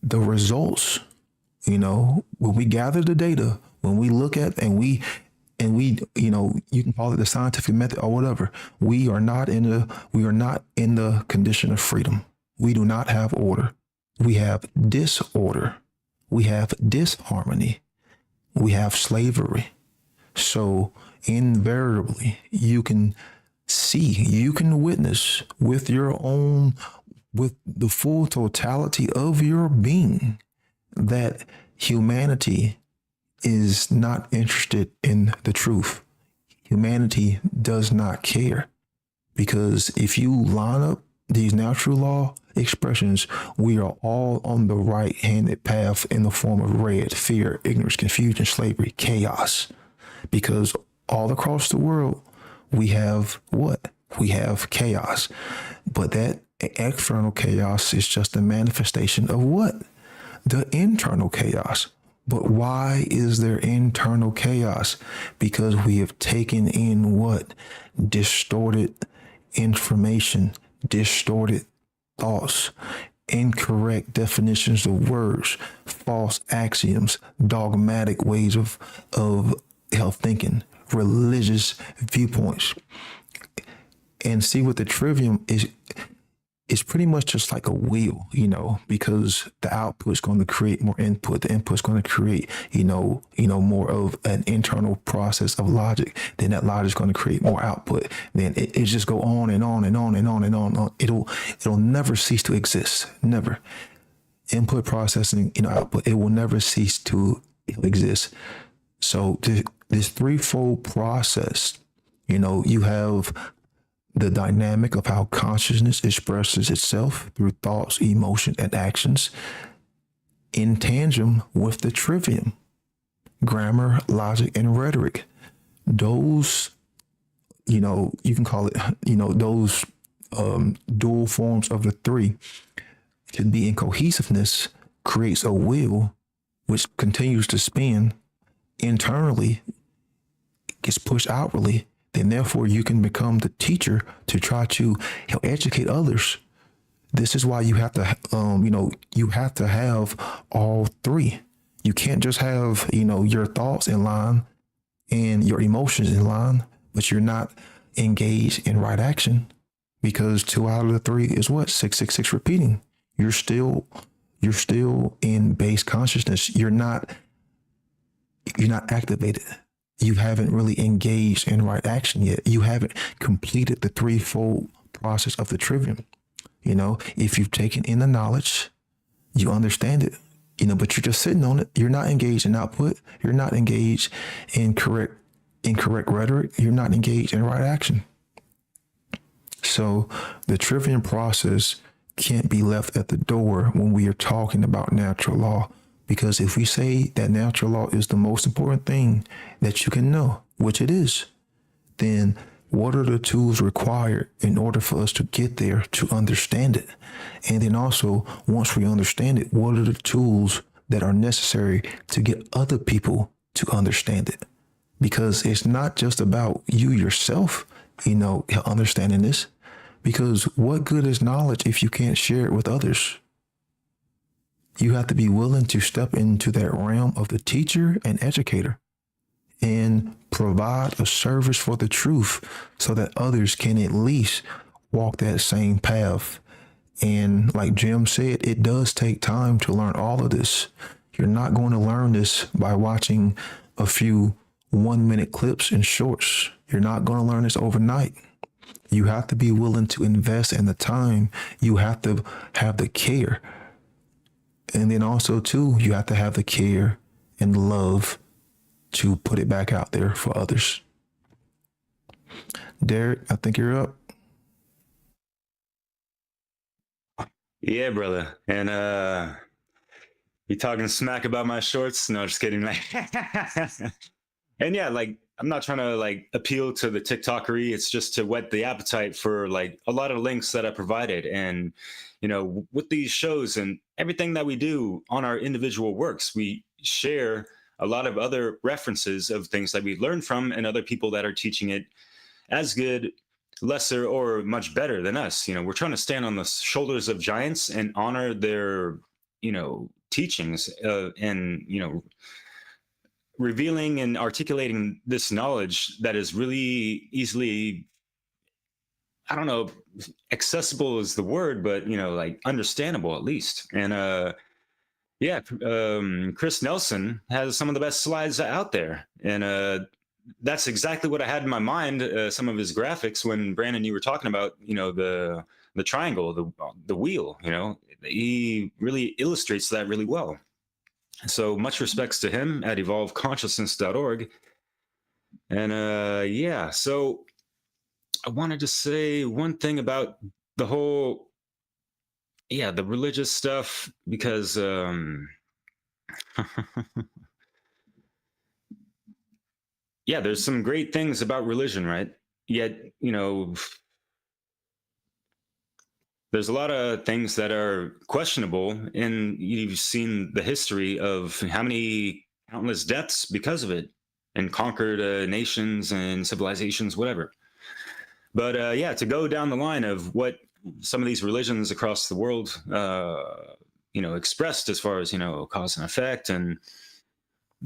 the results, when we gather the data, when we look at and we, you can call it the scientific method or whatever, we are not in the condition of freedom. We do not have order. We have disorder. We have disharmony. We have slavery. So invariably, you can witness with the full totality of your being that humanity is not interested in the truth. Humanity does not care, because if you line up these natural law expressions, we are all on the right-handed path in the form of red: fear, ignorance, confusion, slavery, chaos. Because all across the world, we have what? We have chaos. But that external chaos is just a manifestation of what? The internal chaos. But why is there internal chaos? Because we have taken in what? Distorted information, distorted thoughts, incorrect definitions of words, false axioms, dogmatic ways of thinking, religious viewpoints. And see, what the Trivium is pretty much just like a wheel, because the output is going to create more input. The input is going to create, more of an internal process of logic. Then that logic is going to create more output. Then it just go on and on and on and on and on. It'll never cease to exist. Never. Input, processing, output. It will never cease to exist. So this threefold process, you have the dynamic of how consciousness expresses itself through thoughts, emotion, and actions, in tandem with the Trivium, grammar, logic, and rhetoric. Those, you can call it, those dual forms of the three can be in cohesiveness, creates a wheel which continues to spin internally, gets pushed outwardly. Then therefore you can become the teacher to try to educate others. This is why you have to, you have to have all three. You can't just have, your thoughts in line and your emotions in line, but you're not engaged in right action, because 2 out of the 3 is what? 666 repeating. You're still in base consciousness. You're not activated. You haven't really engaged in right action yet. You haven't completed the threefold process of the Trivium. You know, if you've taken in the knowledge, you understand it, you know, but you're just sitting on it. You're not engaged in output. You're not engaged in incorrect rhetoric. You're not engaged in right action. So the Trivium process can't be left at the door when we are talking about natural law, because if we say that natural law is the most important thing that you can know, which it is, then what are the tools required in order for us to get there to understand it? And then also, once we understand it, what are the tools that are necessary to get other people to understand it? Because it's not just about you yourself, you know, understanding this. Because what good is knowledge if you can't share it with others? You have to be willing to step into that realm of the teacher and educator and provide a service for the truth so that others can at least walk that same path. And like Jim said, it does take time to learn all of this. You're not going to learn this by watching a few 1-minute clips and shorts. You're not going to learn this overnight. You have to be willing to invest in the time. You have to have the care. And then also, too, you have to have the care and love to put it back out there for others. Derek, I think you're up. Yeah, brother. And you talking smack about my shorts? No, just kidding. And yeah, like, I'm not trying to like appeal to the TikTokery. It's just to whet the appetite for like a lot of links that I provided. And, you know, with these shows and everything that we do on our individual works, we share a lot of other references of things that we learned from and other people that are teaching it as good, lesser, or much better than us. You know, we're trying to stand on the shoulders of giants and honor their, you know, teachings and, you know, revealing and articulating this knowledge that is really easily, I don't know, accessible is the word, but, you know, like understandable at least. And yeah, Chris Nelson has some of the best slides out there. And that's exactly what I had in my mind, some of his graphics when Brandon, you were talking about, you know, the triangle, the wheel, you know, he really illustrates that really well. So much respects to him at evolveconsciousness.org. And yeah, so I wanted to say one thing about the whole, yeah, the religious stuff, because yeah, there's some great things about religion, right? Yet, you know, there's a lot of things that are questionable, and you've seen the history of how many countless deaths because of it, and conquered nations and civilizations, whatever. But yeah, to go down the line of what some of these religions across the world, you know, expressed as far as, you know, cause and effect and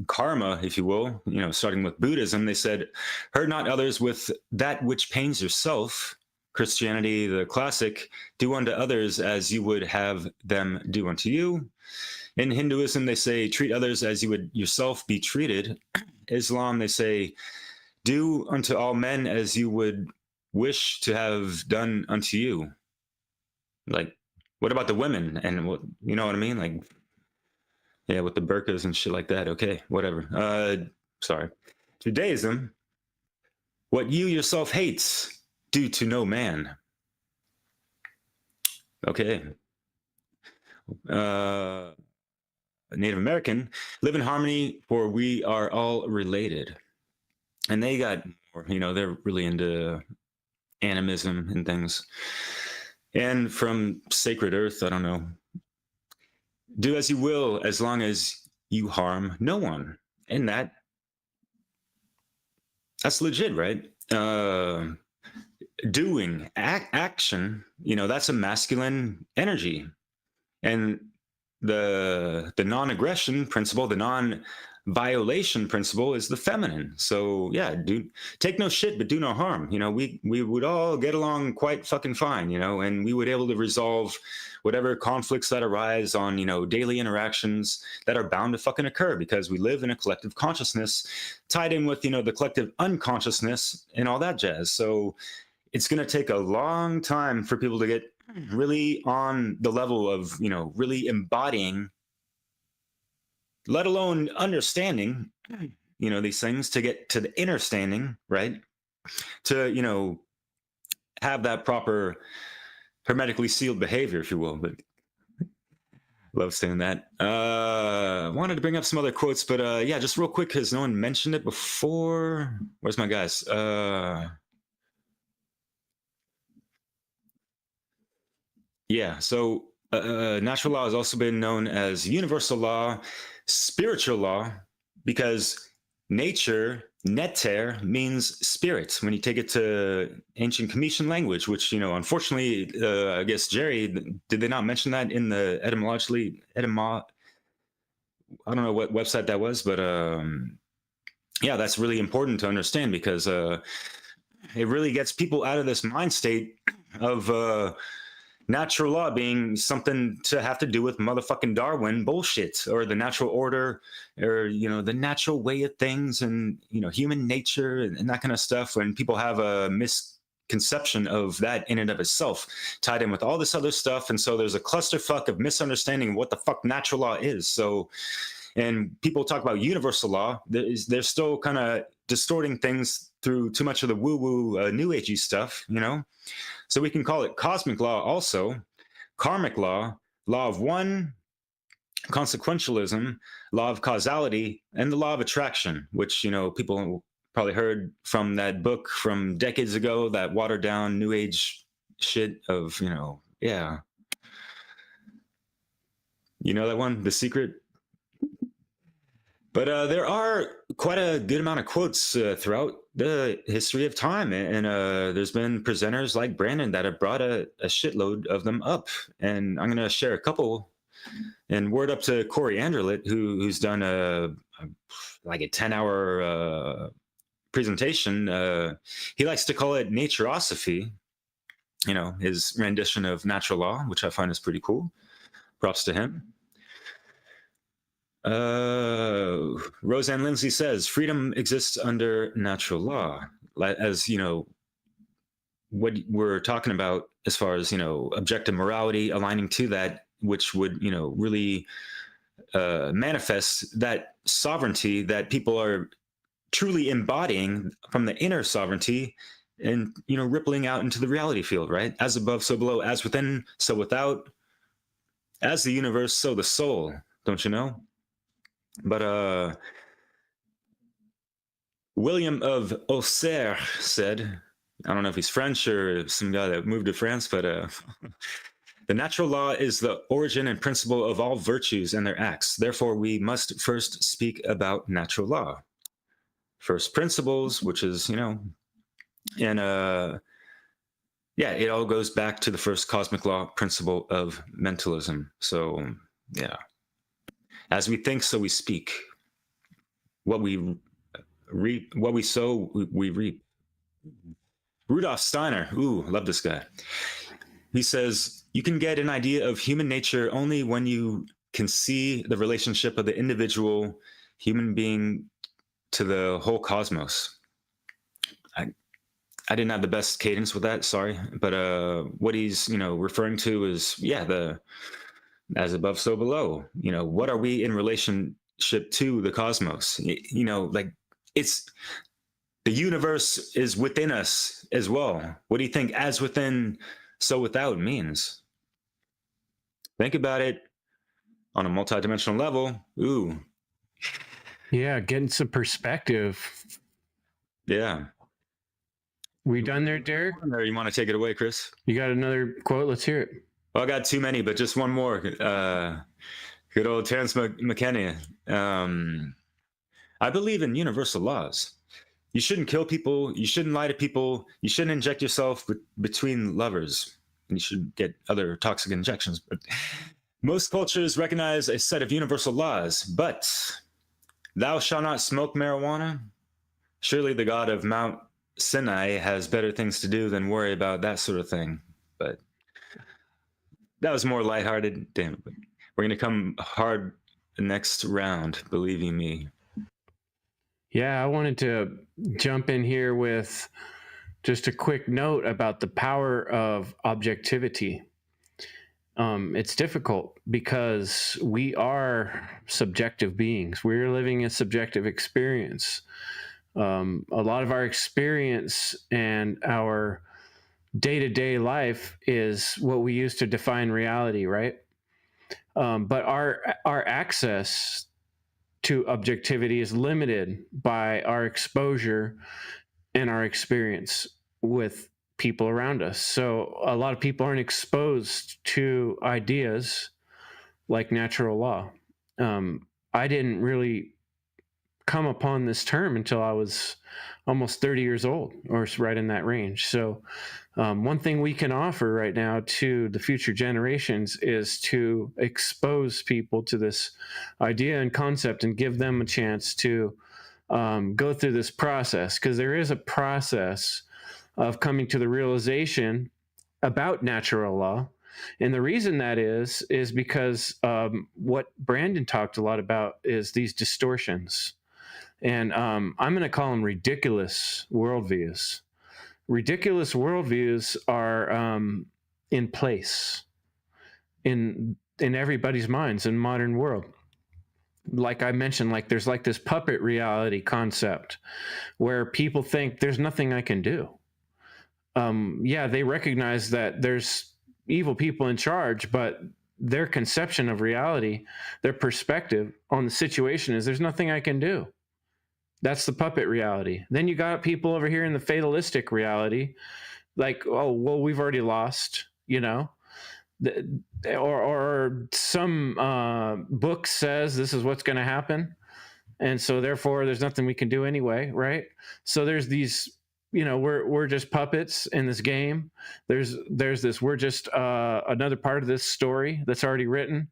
karma, if you will, you know, starting with Buddhism, they said, hurt not others with that which pains yourself. Christianity, the classic, do unto others as you would have them do unto you. In Hinduism, they say, treat others as you would yourself be treated. Islam, they say, do unto all men as you would wish to have done unto you. Like, what about the women? And what, you know what I mean? Like, yeah, with the burqas and shit like that. Okay, whatever. Sorry. Judaism, what you yourself hates, do to no man. Okay. Native American, live in harmony, for we are all related. And they got more, you know, they're really into animism and things. And from Sacred Earth, I don't know. Do as you will, as long as you harm no one. And that's legit, right? Doing, action, you know, that's a masculine energy. And the non-aggression principle, the non-violation principle is the feminine. So yeah, take no shit, but do no harm. You know, we would all get along quite fucking fine, you know, and we would be able to resolve whatever conflicts that arise on, you know, daily interactions that are bound to fucking occur because we live in a collective consciousness tied in with, you know, the collective unconsciousness and all that jazz. So it's going to take a long time for people to get really on the level of, really embodying, let alone understanding, these things to get to the inner standing, right? To, have that proper hermetically sealed behavior, if you will. But love saying that. Wanted to bring up some other quotes, but yeah, just real quick because no one mentioned it before. Where's my guys? Yeah, so natural law has also been known as universal law, spiritual law, because nature, neter, means spirit when you take it to ancient Cometian language, which, unfortunately, I guess, Jerry, did they not mention that in the I don't know what website that was, but yeah, that's really important to understand because it really gets people out of this mind state of natural law being something to have to do with motherfucking Darwin bullshit or the natural order or, the natural way of things and, human nature and that kind of stuff. When people have a misconception of that in and of itself tied in with all this other stuff. And so there's a clusterfuck of misunderstanding of what the fuck natural law is. So, and people talk about universal law, they're still kind of distorting things through too much of the woo-woo new agey stuff, So we can call it cosmic law also, karmic law, law of one, consequentialism, law of causality, and the law of attraction, which, people probably heard from that book from decades ago, that watered down new age shit of, yeah. You know that one, The Secret? But there are quite a good amount of quotes throughout the history of time. And there's been presenters like Brandon that have brought a shitload of them up. And I'm going to share a couple. And word up to Corey Anderlet, who's done a 10-hour presentation. He likes to call it naturosophy, his rendition of natural law, which I find is pretty cool. Props to him. Roseanne Lindsay says freedom exists under natural law, as what we're talking about as far as objective morality aligning to that, which would really manifest that sovereignty that people are truly embodying from the inner sovereignty and rippling out into the reality field, right? As above, so below, as within, so without, as the universe, so the soul, don't you know? But William of Auxerre said, I don't know if he's French or some guy that moved to France, but the natural law is the origin and principle of all virtues and their acts. Therefore, we must first speak about natural law. First principles, which is, and yeah, it all goes back to the first cosmic law principle of mentalism. So, yeah. As we think, so we speak. What we reap, what we sow, we reap. Rudolf Steiner, ooh, love this guy. He says, you can get an idea of human nature only when you can see the relationship of the individual human being to the whole cosmos. I didn't have the best cadence with that, sorry. But what he's, referring to is, yeah, the as above, so below. What are we in relationship to the cosmos? Like it's the universe is within us as well. What do you think as within, so without means? Think about it on a multidimensional level. Ooh. Yeah, getting some perspective. Yeah. We done there, Derek? Or you want to take it away, Chris? You got another quote? Let's hear it. Well, I got too many, but just one more. Good old Terence McKenna. I believe in universal laws. You shouldn't kill people. You shouldn't lie to people. You shouldn't inject yourself between lovers. And you should get other toxic injections. But most cultures recognize a set of universal laws. But thou shalt not smoke marijuana. Surely the God of Mount Sinai has better things to do than worry about that sort of thing. But that was more lighthearted. Damn it. We're going to come hard next round, believe you me. Yeah, I wanted to jump in here with just a quick note about the power of objectivity. it's difficult because we are subjective beings. We're living a subjective experience. A lot of our experience and our day-to-day life is what we use to define reality, right? But our access to objectivity is limited by our exposure and our experience with people around us. So a lot of people aren't exposed to ideas like natural law. I didn't really come upon this term until I was almost 30 years old, or right in that range. So one thing we can offer right now to the future generations is to expose people to this idea and concept and give them a chance to go through this process, because there is a process of coming to the realization about natural law. And the reason that is because what Brandon talked a lot about is these distortions. And I'm going to call them ridiculous worldviews. Ridiculous worldviews are in place in everybody's minds in modern world. Like I mentioned, like there's like this puppet reality concept where people think there's nothing I can do. Yeah, they recognize that there's evil people in charge, but their conception of reality, their perspective on the situation is there's nothing I can do. That's the puppet reality. Then you got people over here in the fatalistic reality, like, oh, well, we've already lost, you know, or some book says this is what's going to happen. And so therefore there's nothing we can do anyway. Right. So there's these, you know, we're just puppets in this game. There's this, we're just another part of this story that's already written.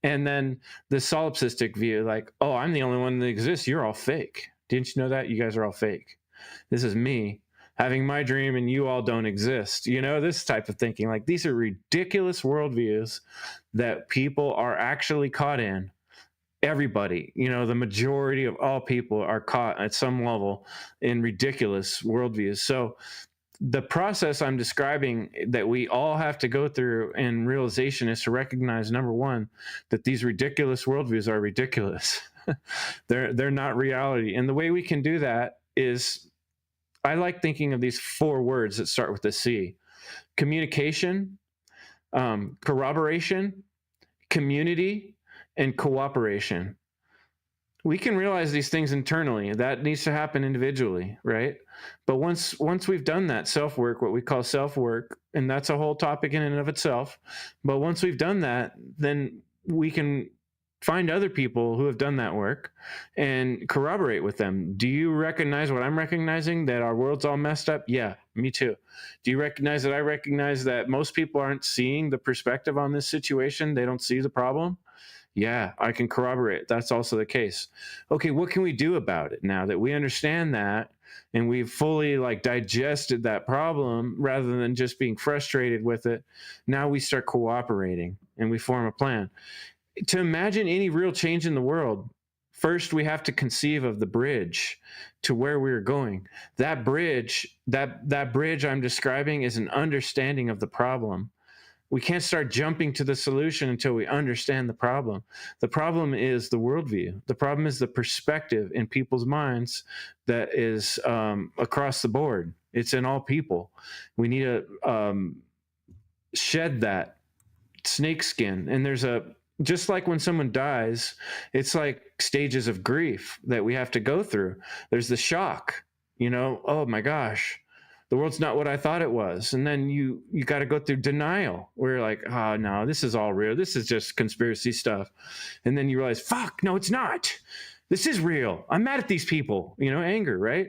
And then the solipsistic view, like, oh, I'm the only one that exists. You're all fake. Didn't you know that? You guys are all fake. This is me having my dream and you all don't exist. You know, this type of thinking, like these are ridiculous worldviews that people are actually caught in. Everybody, you know, the majority of all people are caught at some level in ridiculous worldviews. So the process I'm describing that we all have to go through in realization is to recognize, number one, that these ridiculous worldviews are ridiculous. They're not reality. And the way we can do that is, I like thinking of these 4 words that start with a C: communication, corroboration, community, and cooperation. We can realize these things internally. That needs to happen individually, right? But once we've done that self-work, what we call self-work, and that's a whole topic in and of itself, but once we've done that, then we can find other people who have done that work and corroborate with them. Do you recognize what I'm recognizing, that our world's all messed up? Yeah, me too. Do you recognize that I recognize that most people aren't seeing the perspective on this situation? They don't see the problem? Yeah, I can corroborate. That's also the case. Okay, what can we do about it now that we understand that and we've fully like digested that problem rather than just being frustrated with it? Now we start cooperating and we form a plan. To imagine any real change in the world, first we have to conceive of the bridge to where we're going. That bridge I'm describing is an understanding of the problem. We can't start jumping to the solution until we understand the problem. The problem is the worldview. The problem is the perspective in people's minds that is across the board. It's in all people. We need to shed that snakeskin. And there's just like when someone dies, it's like stages of grief that we have to go through. There's the shock, you know, oh my gosh, the world's not what I thought it was. And then you got to go through denial where you're like, oh no, this is all real. This is just conspiracy stuff. And then you realize, fuck, no, it's not. This is real. I'm mad at these people, you know, anger, right?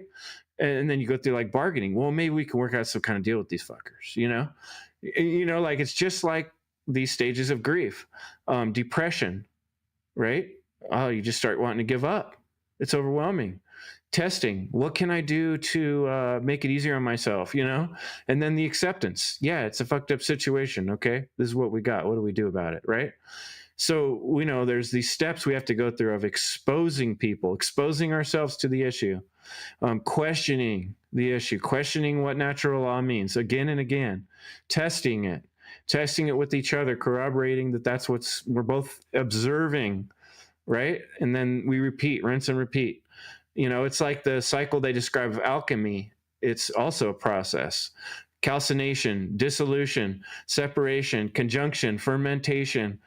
And then you go through like bargaining. Well, maybe we can work out some kind of deal with these fuckers, you know, like it's just like these stages of grief. Depression, right? Oh, you just start wanting to give up. It's overwhelming. Testing, what can I do to make it easier on myself, you know? And then the acceptance. Yeah, it's a fucked up situation. Okay, this is what we got. What do we do about it, right? So we know there's these steps we have to go through of exposing people, exposing ourselves to the issue, questioning the issue, questioning what natural law means again and again, testing it, testing it with each other, corroborating that that's we're both observing, right? And then we repeat, rinse and repeat. It's like the cycle they describe of alchemy. It's also a process. Calcination, dissolution, separation, conjunction, fermentation,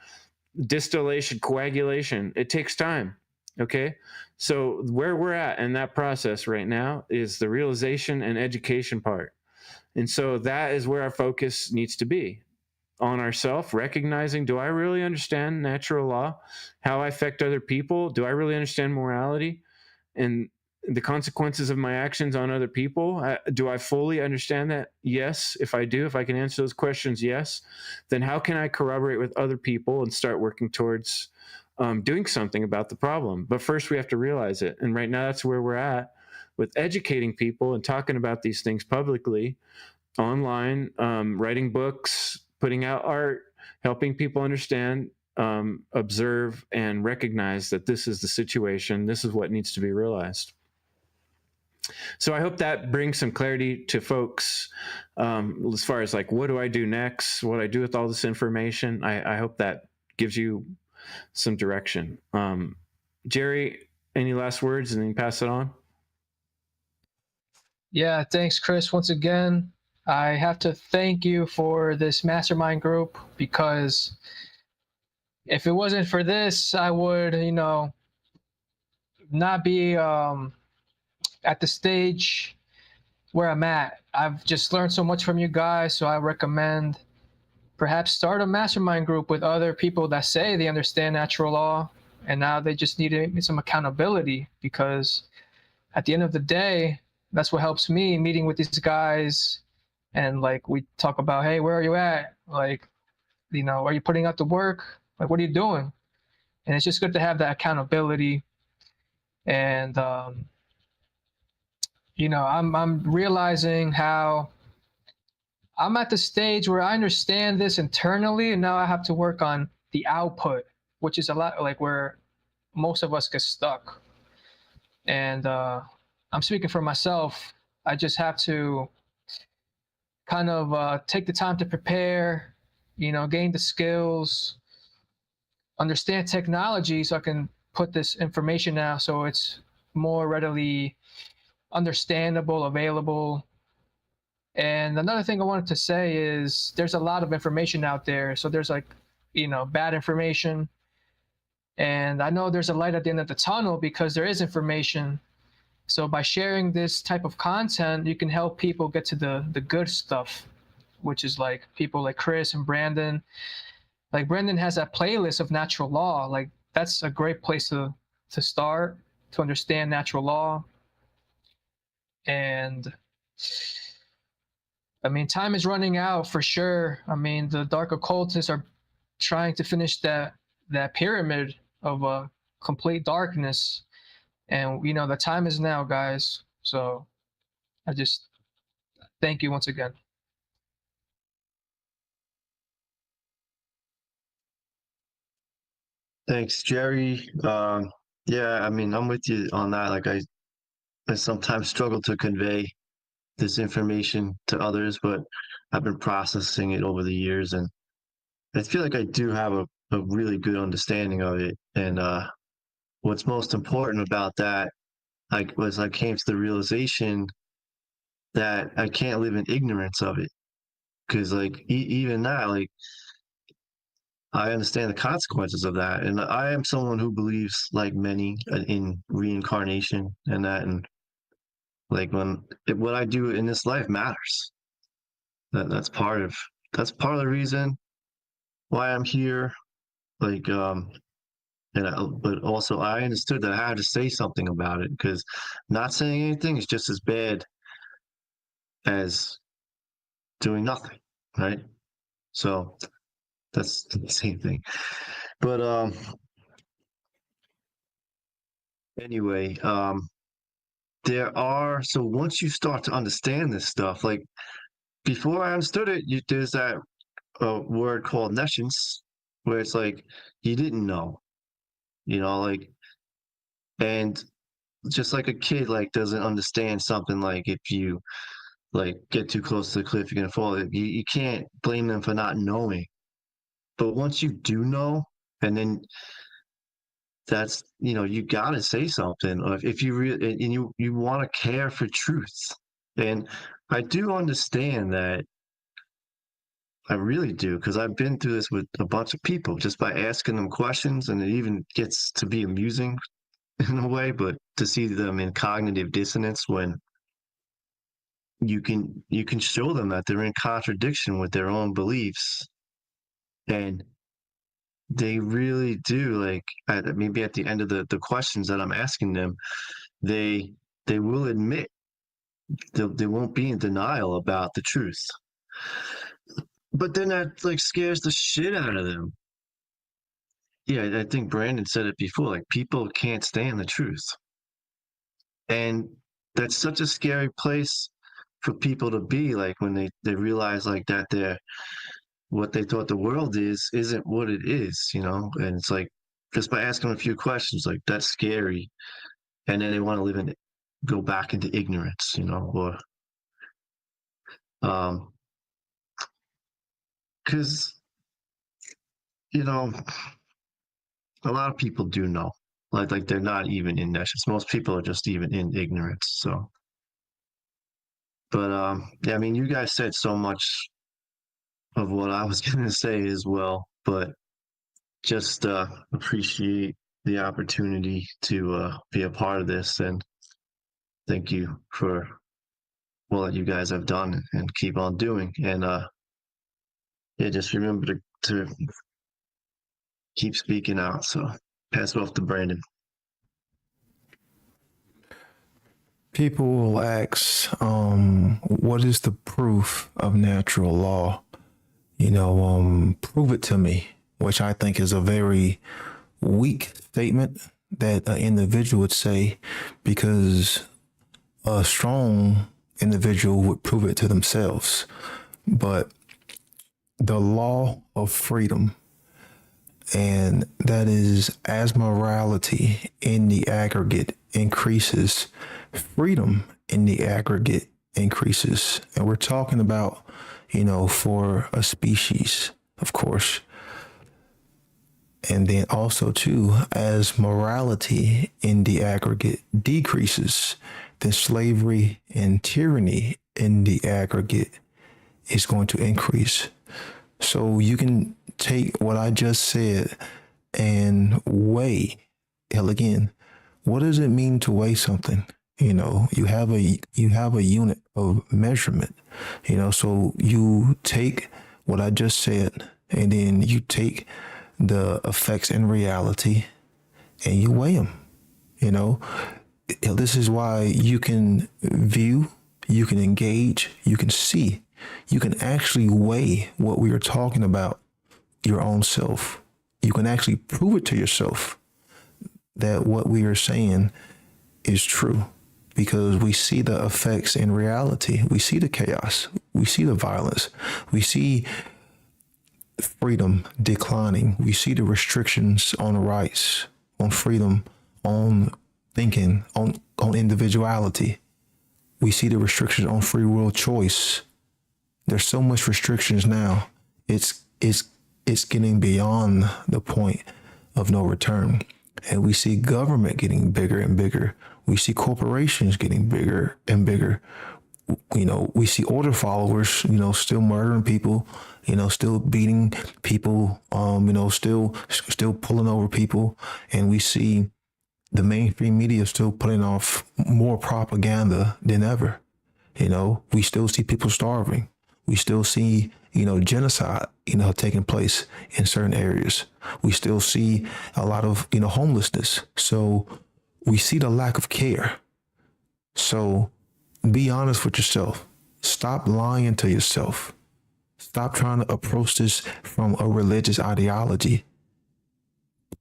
distillation, coagulation. It takes time. Okay. So where we're at in that process right now is the realization and education part. And so that is where our focus needs to be, on ourselves, recognizing, do I really understand natural law, how I affect other people? Do I really understand morality and the consequences of my actions on other people? Do I fully understand that? Yes. If I do, if I can answer those questions, yes. Then how can I corroborate with other people and start working towards doing something about the problem? But first we have to realize it. And right now that's where we're at with educating people and talking about these things publicly, online, writing books, putting out art, helping people understand, observe, and recognize that this is the situation. This is what needs to be realized. So I hope that brings some clarity to folks as far as like, what do I do next? What do I do with all this information? I hope that gives you some direction. Jerry, any last words, and then pass it on? Yeah, thanks, Chris. Once again, I have to thank you for this mastermind group, because if it wasn't for this, I would, not be at the stage where I'm at. I've just learned so much from you guys, so I recommend perhaps start a mastermind group with other people that say they understand natural law, and now they just need some accountability, because at the end of the day, that's what helps me, meeting with these guys. And like, we talk about, hey, where are you at? Like, are you putting out the work? Like, what are you doing? And it's just good to have that accountability. And, I'm realizing how I'm at the stage where I understand this internally, and now I have to work on the output, which is a lot like where most of us get stuck. And I'm speaking for myself. I just have to kind of take the time to prepare, gain the skills, understand technology, so I can put this information out so it's more readily understandable, available. And another thing I wanted to say is there's a lot of information out there. So there's like, bad information. And I know there's a light at the end of the tunnel, because there is information. So by sharing this type of content, you can help people get to the good stuff, which is like people like Chris and Brandon. Like Brandon has that playlist of natural law. Like that's a great place to start, to understand natural law. And I mean, time is running out for sure. I mean, the dark occultists are trying to finish that pyramid of complete darkness. And, the time is now, guys. So I just thank you once again. Thanks, Jerry. Yeah, I mean, I'm with you on that. Like, I sometimes struggle to convey this information to others, but I've been processing it over the years, and I feel like I do have a really good understanding of it. And what's most important about that, I came to the realization that I can't live in ignorance of it, because like even now, like I understand the consequences of that, and I am someone who believes, like many, in reincarnation and that, and like what I do in this life matters. That's part of the reason why I'm here. Like but also I understood that I had to say something about it, because not saying anything is just as bad as doing nothing, right? So that's the same thing. But anyway, so once you start to understand this stuff, like before I understood it, there's that word called nescience, where it's like you didn't know, like, and just like a kid like doesn't understand something, like if you like get too close to the cliff, you're gonna fall. You can't blame them for not knowing. But once you do know, and then that's, you gotta say something. Or if you really, and you want to care for truth. And I do understand that. I really do, because I've been through this with a bunch of people just by asking them questions, and it even gets to be amusing in a way, but to see them in cognitive dissonance when you can show them that they're in contradiction with their own beliefs, and they really do, like, maybe at the end of the questions that I'm asking them, they will admit they won't be in denial about the truth, but then that like scares the shit out of them. Yeah, I think Brandon said it before, like people can't stand the truth, and that's such a scary place for people to be, like when they realize like that what they thought the world isn't what it is, and it's like just by asking them a few questions, like that's scary, and then they want to live in it, go back into ignorance, or because a lot of people do know, like they're not even in that. Most people are just even in ignorance. So, but yeah, I mean, you guys said so much of what I was gonna say as well, but just appreciate the opportunity to be a part of this, and thank you for all that you guys have done and keep on doing. And yeah, just remember to keep speaking out. So pass it off to Brandon. People will ask, what is the proof of natural law? Prove it to me, which I think is a very weak statement that an individual would say, because a strong individual would prove it to themselves. But the law of freedom, and that is as morality in the aggregate increases, freedom in the aggregate increases. And we're talking about, for a species, of course. And then also too, as morality in the aggregate decreases, then slavery and tyranny in the aggregate is going to increase. So you can take what I just said and weigh. Hell, again, what does it mean to weigh something? You have a unit of measurement. So you take what I just said, and then you take the effects in reality, and you weigh them. This is why you can view, you can engage, you can see, you can actually weigh what we are talking about, your own self. You can actually prove it to yourself that what we are saying is true, because we see the effects in reality. We see the chaos. We see the violence. We see freedom declining. We see the restrictions on rights, on freedom, on thinking, on individuality. We see the restrictions on free will choice. There's so much restrictions now. It's getting beyond the point of no return. And we see government getting bigger and bigger. We see corporations getting bigger and bigger. We see order followers, still murdering people, still beating people, still pulling over people. And we see the mainstream media still putting off more propaganda than ever. We still see people starving. We still see, genocide, taking place in certain areas. We still see a lot of, homelessness. So we see the lack of care. So be honest with yourself. Stop lying to yourself. Stop trying to approach this from a religious ideology.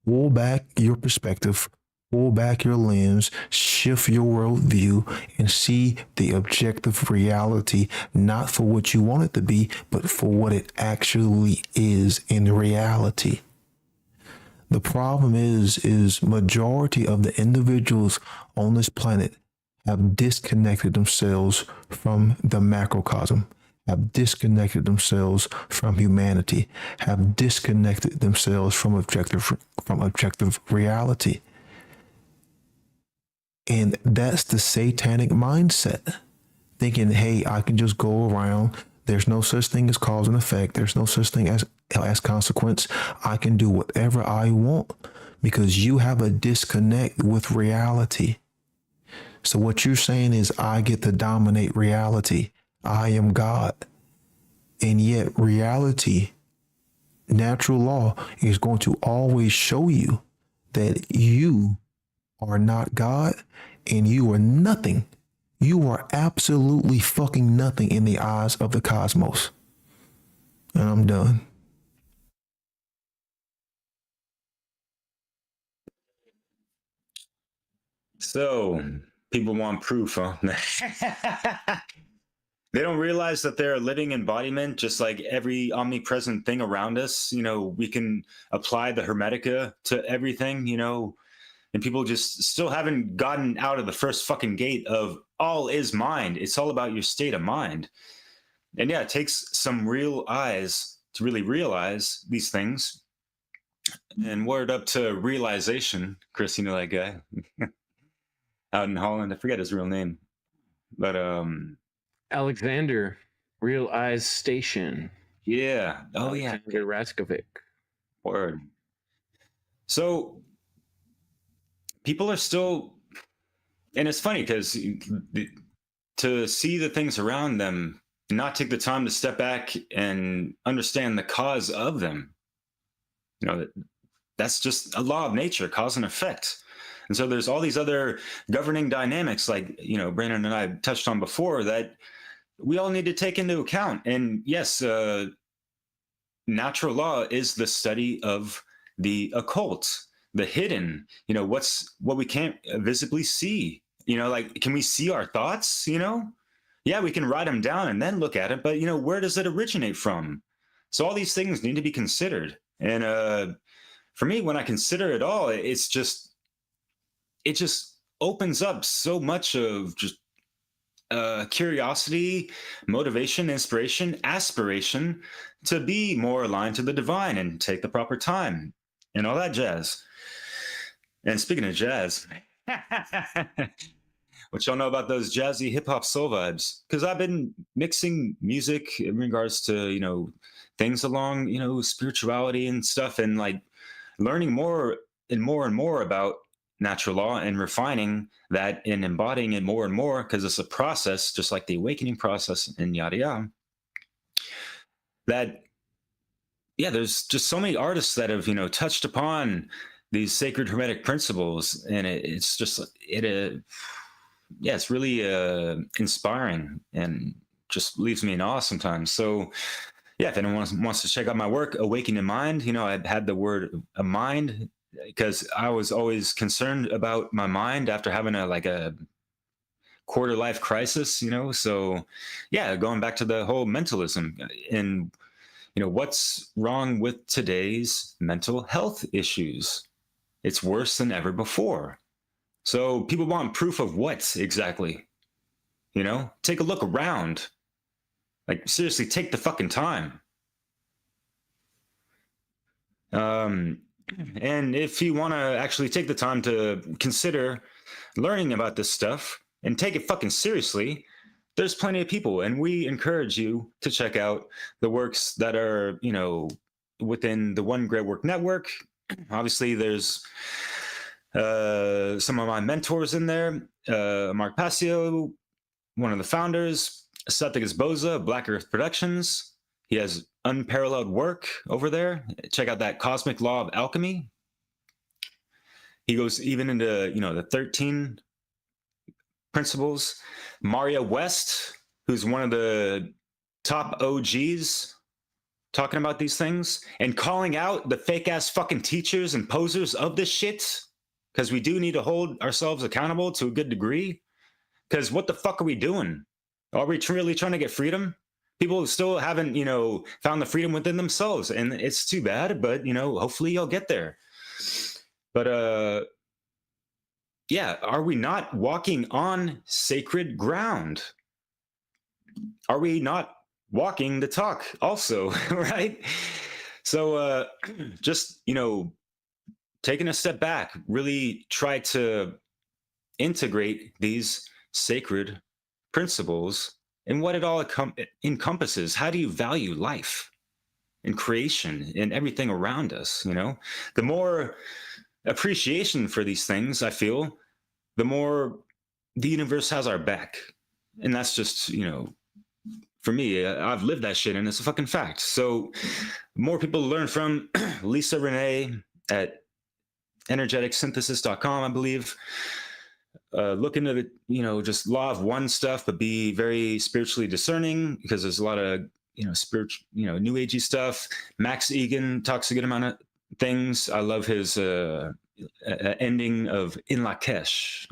Pull back your perspective, pull back your lens, shift your worldview, and see the objective reality, not for what you want it to be, but for what it actually is in reality. The problem is majority of the individuals on this planet have disconnected themselves from the macrocosm, have disconnected themselves from humanity, have disconnected themselves from objective reality. And that's the satanic mindset. Thinking, hey, I can just go around. There's no such thing as cause and effect. There's no such thing as consequence. I can do whatever I want because you have a disconnect with reality. So what you're saying is I get to dominate reality. I am God. And yet reality, natural law, is going to always show you that you are not God and you are nothing. You are absolutely fucking nothing in the eyes of the cosmos. And I'm done. So people want proof, huh? They don't realize that they're a living embodiment, just like every omnipresent thing around us. We can apply the Hermetica to everything, and people just still haven't gotten out of the first fucking gate of all is mind. It's all about your state of mind. And yeah, it takes some real eyes to really realize these things. And word up to realization, Chris, you know that guy out in Holland. I forget his real name, but Alexander, Real Eyes Station. Yeah. Oh, yeah. Alexander Raskovic. Word. So people are still, and it's funny because to see the things around them, not take the time to step back and understand the cause of them. That's just a law of nature, cause and effect. And so there's all these other governing dynamics, like, Brandon and I touched on before, that we all need to take into account. And yes, natural law is the study of the occult, the hidden, what we can't visibly see. Like, can we see our thoughts? Yeah, we can write them down and then look at it, but where does it originate from? So all these things need to be considered. And for me, when I consider it all, it just opens up so much of just curiosity, motivation, inspiration, aspiration to be more aligned to the divine and take the proper time and all that jazz. And speaking of jazz, what y'all know about those jazzy hip hop soul vibes? Because I've been mixing music in regards to, things along, spirituality and stuff, and like learning more and more and more about natural law and refining that and embodying it more and more, because it's a process, just like the awakening process and yada yada. That, yeah, there's just so many artists that have, touched upon these sacred hermetic principles, and it's just it's really inspiring and just leaves me in awe sometimes. So yeah, if anyone wants to check out my work, Awakening Mind, I had the word a mind because I was always concerned about my mind after having a quarter life crisis, so yeah, going back to the whole mentalism and what's wrong with today's mental health issues. It's worse than ever before. So people want proof of what exactly? Take a look around. Like, seriously, take the fucking time. And if you want to actually take the time to consider learning about this stuff and take it fucking seriously, there's plenty of people, and we encourage you to check out the works that are, within the One Great Work Network. Obviously, there's some of my mentors in there. Mark Passio, one of the founders, Satyagis Boza, Black Earth Productions. He has unparalleled work over there. Check out that Cosmic Law of Alchemy. He goes even into, the 13 principles. Maria West, who's one of the top OGs talking about these things and calling out the fake ass fucking teachers and posers of this shit. Because we do need to hold ourselves accountable to a good degree. Because what the fuck are we doing? Are we really trying to get freedom? People still haven't, found the freedom within themselves. And it's too bad, but, hopefully you'll get there. But yeah, are we not walking on sacred ground? Are we not walking the talk also, right? So just, taking a step back, really try to integrate these sacred principles and what it all encompasses. How do you value life and creation and everything around us? The more appreciation for these things, I feel, the more the universe has our back. And that's just, for me, I've lived that shit and it's a fucking fact. So more people learn from Lisa Renee at energeticsynthesis.com, I believe. Look into the, just law of one stuff, but be very spiritually discerning, because there's a lot of, spiritual, new agey stuff. Max Egan talks a good amount of things. I love his ending of In Lakesh,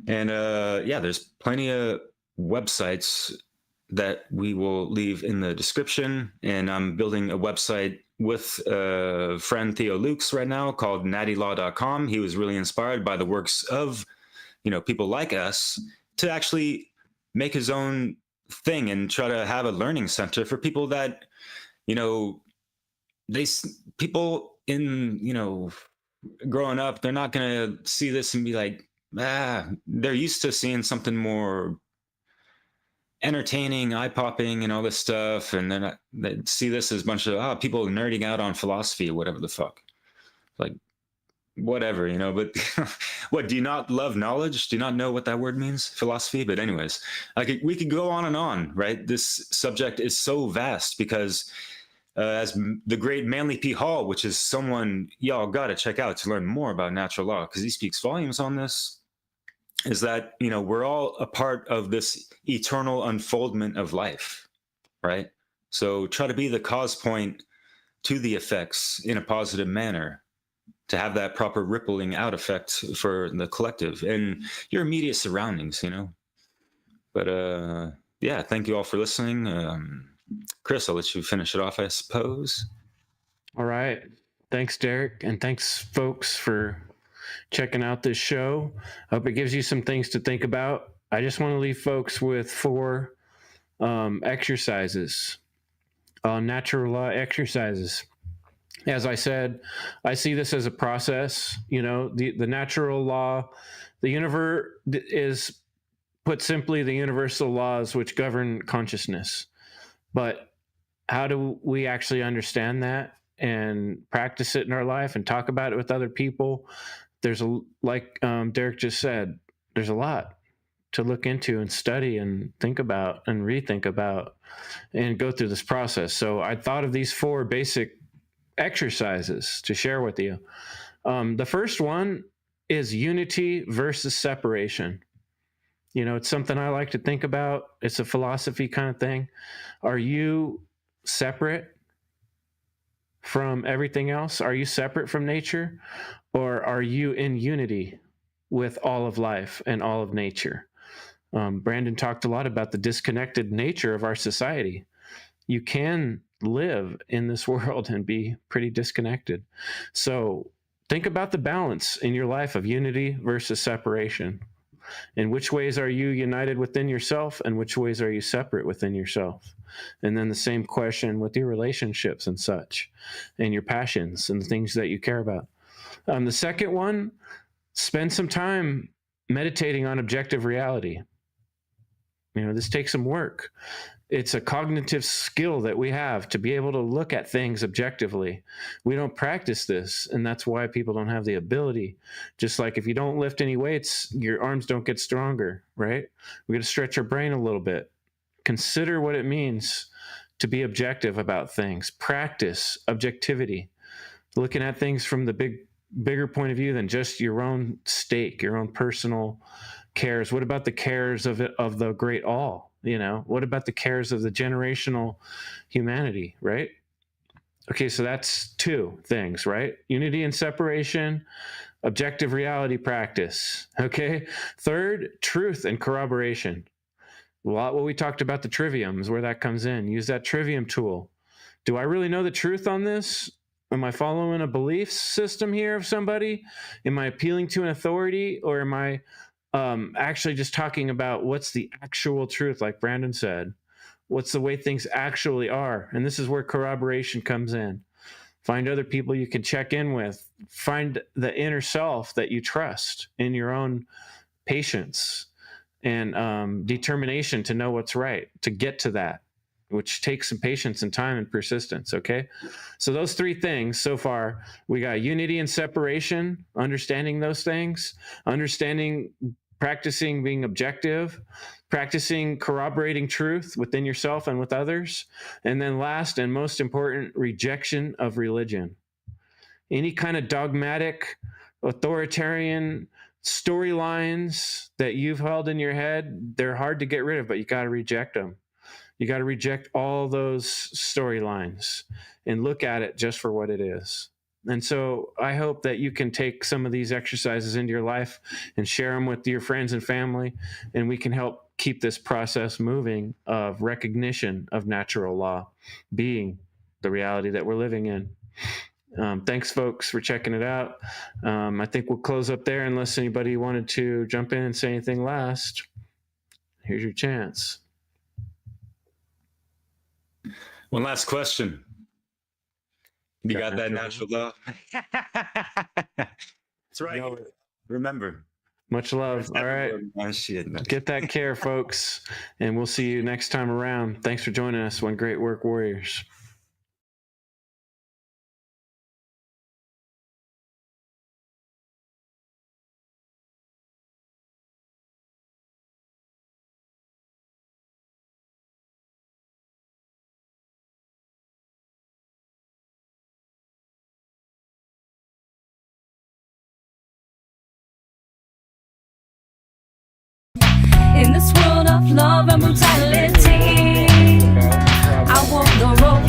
and yeah, there's plenty of websites that we will leave in the description. And I'm building a website with friend Theo Lukes right now called nattylaw.com. He was really inspired by the works of, people like us to actually make his own thing and try to have a learning center for people that, people in, growing up, they're not going to see this and be like, they're used to seeing something more entertaining, eye-popping, and all this stuff, and then they see this as a bunch of people nerding out on philosophy or whatever the fuck. Like, whatever, but what, do you not love knowledge? Do you not know what that word means, philosophy? But anyways, we could go on, right? This subject is so vast because as the great Manly P. Hall, which is someone y'all got to check out to learn more about natural law, because he speaks volumes on this, is that, we're all a part of this eternal unfoldment of life, right? So try to be the cause point to the effects in a positive manner, to have that proper rippling out effect for the collective and your immediate surroundings, But yeah, thank you all for listening. Chris, I'll let you finish it off, I suppose. All right. Thanks, Derek. And thanks, folks, for checking out this show. I hope it gives you some things to think about. I just want to leave folks with 4 exercises, natural law exercises. As I said, I see this as a process. The natural law, the universe is, put simply, the universal laws which govern consciousness. But how do we actually understand that and practice it in our life and talk about it with other people? There's like Derek just said, there's a lot to look into and study and think about and rethink about and go through this process. So I thought of these 4 basic exercises to share with you. The first one is unity versus separation. It's something I like to think about. It's a philosophy kind of thing. Are you separate from everything else? Are you separate from nature? Or are you in unity with all of life and all of nature? Brandon talked a lot about the disconnected nature of our society. You can live in this world and be pretty disconnected. So think about the balance in your life of unity versus separation. In which ways are you united within yourself, and which ways are you separate within yourself? And then the same question with your relationships and such, and your passions and the things that you care about. The second one, spend some time meditating on objective reality. This takes some work. It's a cognitive skill that we have to be able to look at things objectively. We don't practice this, and that's why people don't have the ability. Just like if you don't lift any weights, your arms don't get stronger, right? We got to stretch our brain a little bit. Consider what it means to be objective about things. Practice objectivity, looking at things from the bigger point of view than just your own stake, your own personal cares. What about the cares of the great all? What about the cares of the generational humanity, right? Okay, so that's 2 things, right? Unity and separation, objective reality practice. Okay, third, truth and corroboration. A lot what we talked about, the Trivium, is where that comes in. Use that Trivium tool. Do I really know the truth on this? Am I following a belief system here of somebody? Am I appealing to an authority, or am I actually just talking about what's the actual truth, like Brandon said? What's the way things actually are? And this is where corroboration comes in. Find other people you can check in with. Find the inner self that you trust in your own patience and determination to know what's right, to get to that, which takes some patience and time and persistence, okay? So those three things so far, we got unity and separation, understanding those things, practicing being objective, practicing corroborating truth within yourself and with others, and then last and most important, rejection of religion. Any kind of dogmatic, authoritarian storylines that you've held in your head, they're hard to get rid of, but you got to reject them. You got to reject all those storylines and look at it just for what it is. And so I hope that you can take some of these exercises into your life and share them with your friends and family, and we can help keep this process moving of recognition of natural law being the reality that we're living in. Thanks, folks, for checking it out. I think we'll close up there unless anybody wanted to jump in and say anything last. Here's your chance. One last question. You got that natural law? That's right. Remember. Much love. All right. Get that care, folks. And we'll see you next time around. Thanks for joining us, One Great Work Warriors. In this world of love and brutality, I walk the road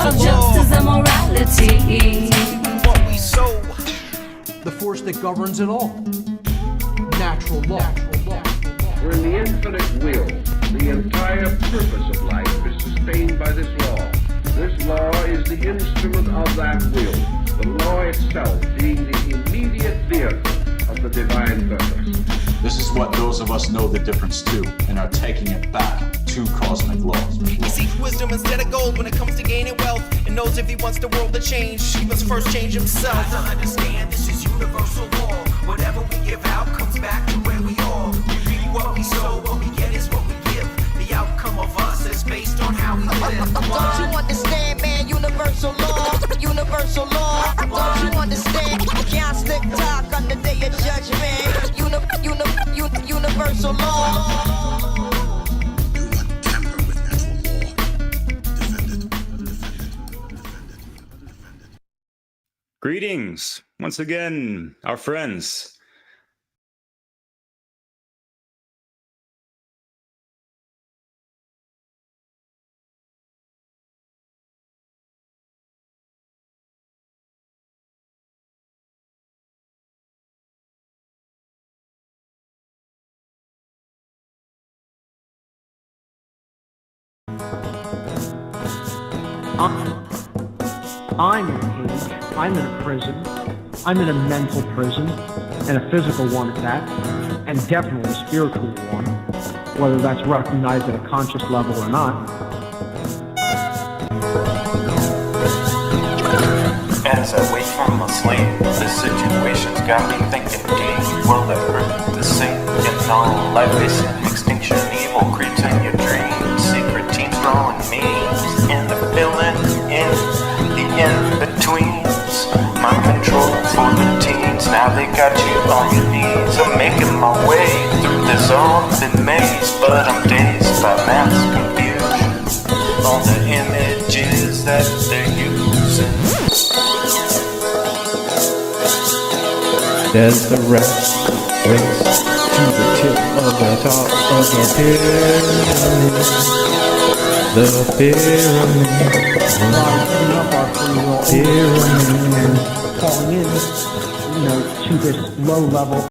of justice and morality. What we sow. The force that governs it all. Natural law. For in the infinite will, the entire purpose of life is sustained by this law. This law is the instrument of that will, the law itself being the immediate vehicle of the divine purpose. This is what those of us know the difference to and are taking it back to cosmic laws. He seeks wisdom instead of gold when it comes to gaining wealth, and knows if he wants the world to change, he must first change himself. To understand, this is universal law. Whatever we give out comes back to where we are. We reap what we sow, what we get is what we give. The outcome of us is based on how we live. Don't you understand, man? Universal law, universal law. Don't you understand? Can't slick talk on the day of judgment. Universal law. Do not tamper with natural law. Defend it. Greetings once again, our friends. I'm in a cage, I'm in a prison, I'm in a mental prison, and a physical one at that, and definitely a spiritual one, whether that's recognized at a conscious level or not. As I wait for my sleep, the situation's got me thinking deep. Will ever the same? And all life is in extinction, evil creeps in your dreams. Secret teams throwing memes in the filling in the in-betweens. Mind control for the teens, now they got you on your knees. I'm making my way through this open maze, but I'm dazed by mass confusion. All the images that they're using. As the rest race to the tip of the top of the pyramid. The pyramid. Falling in, to this low level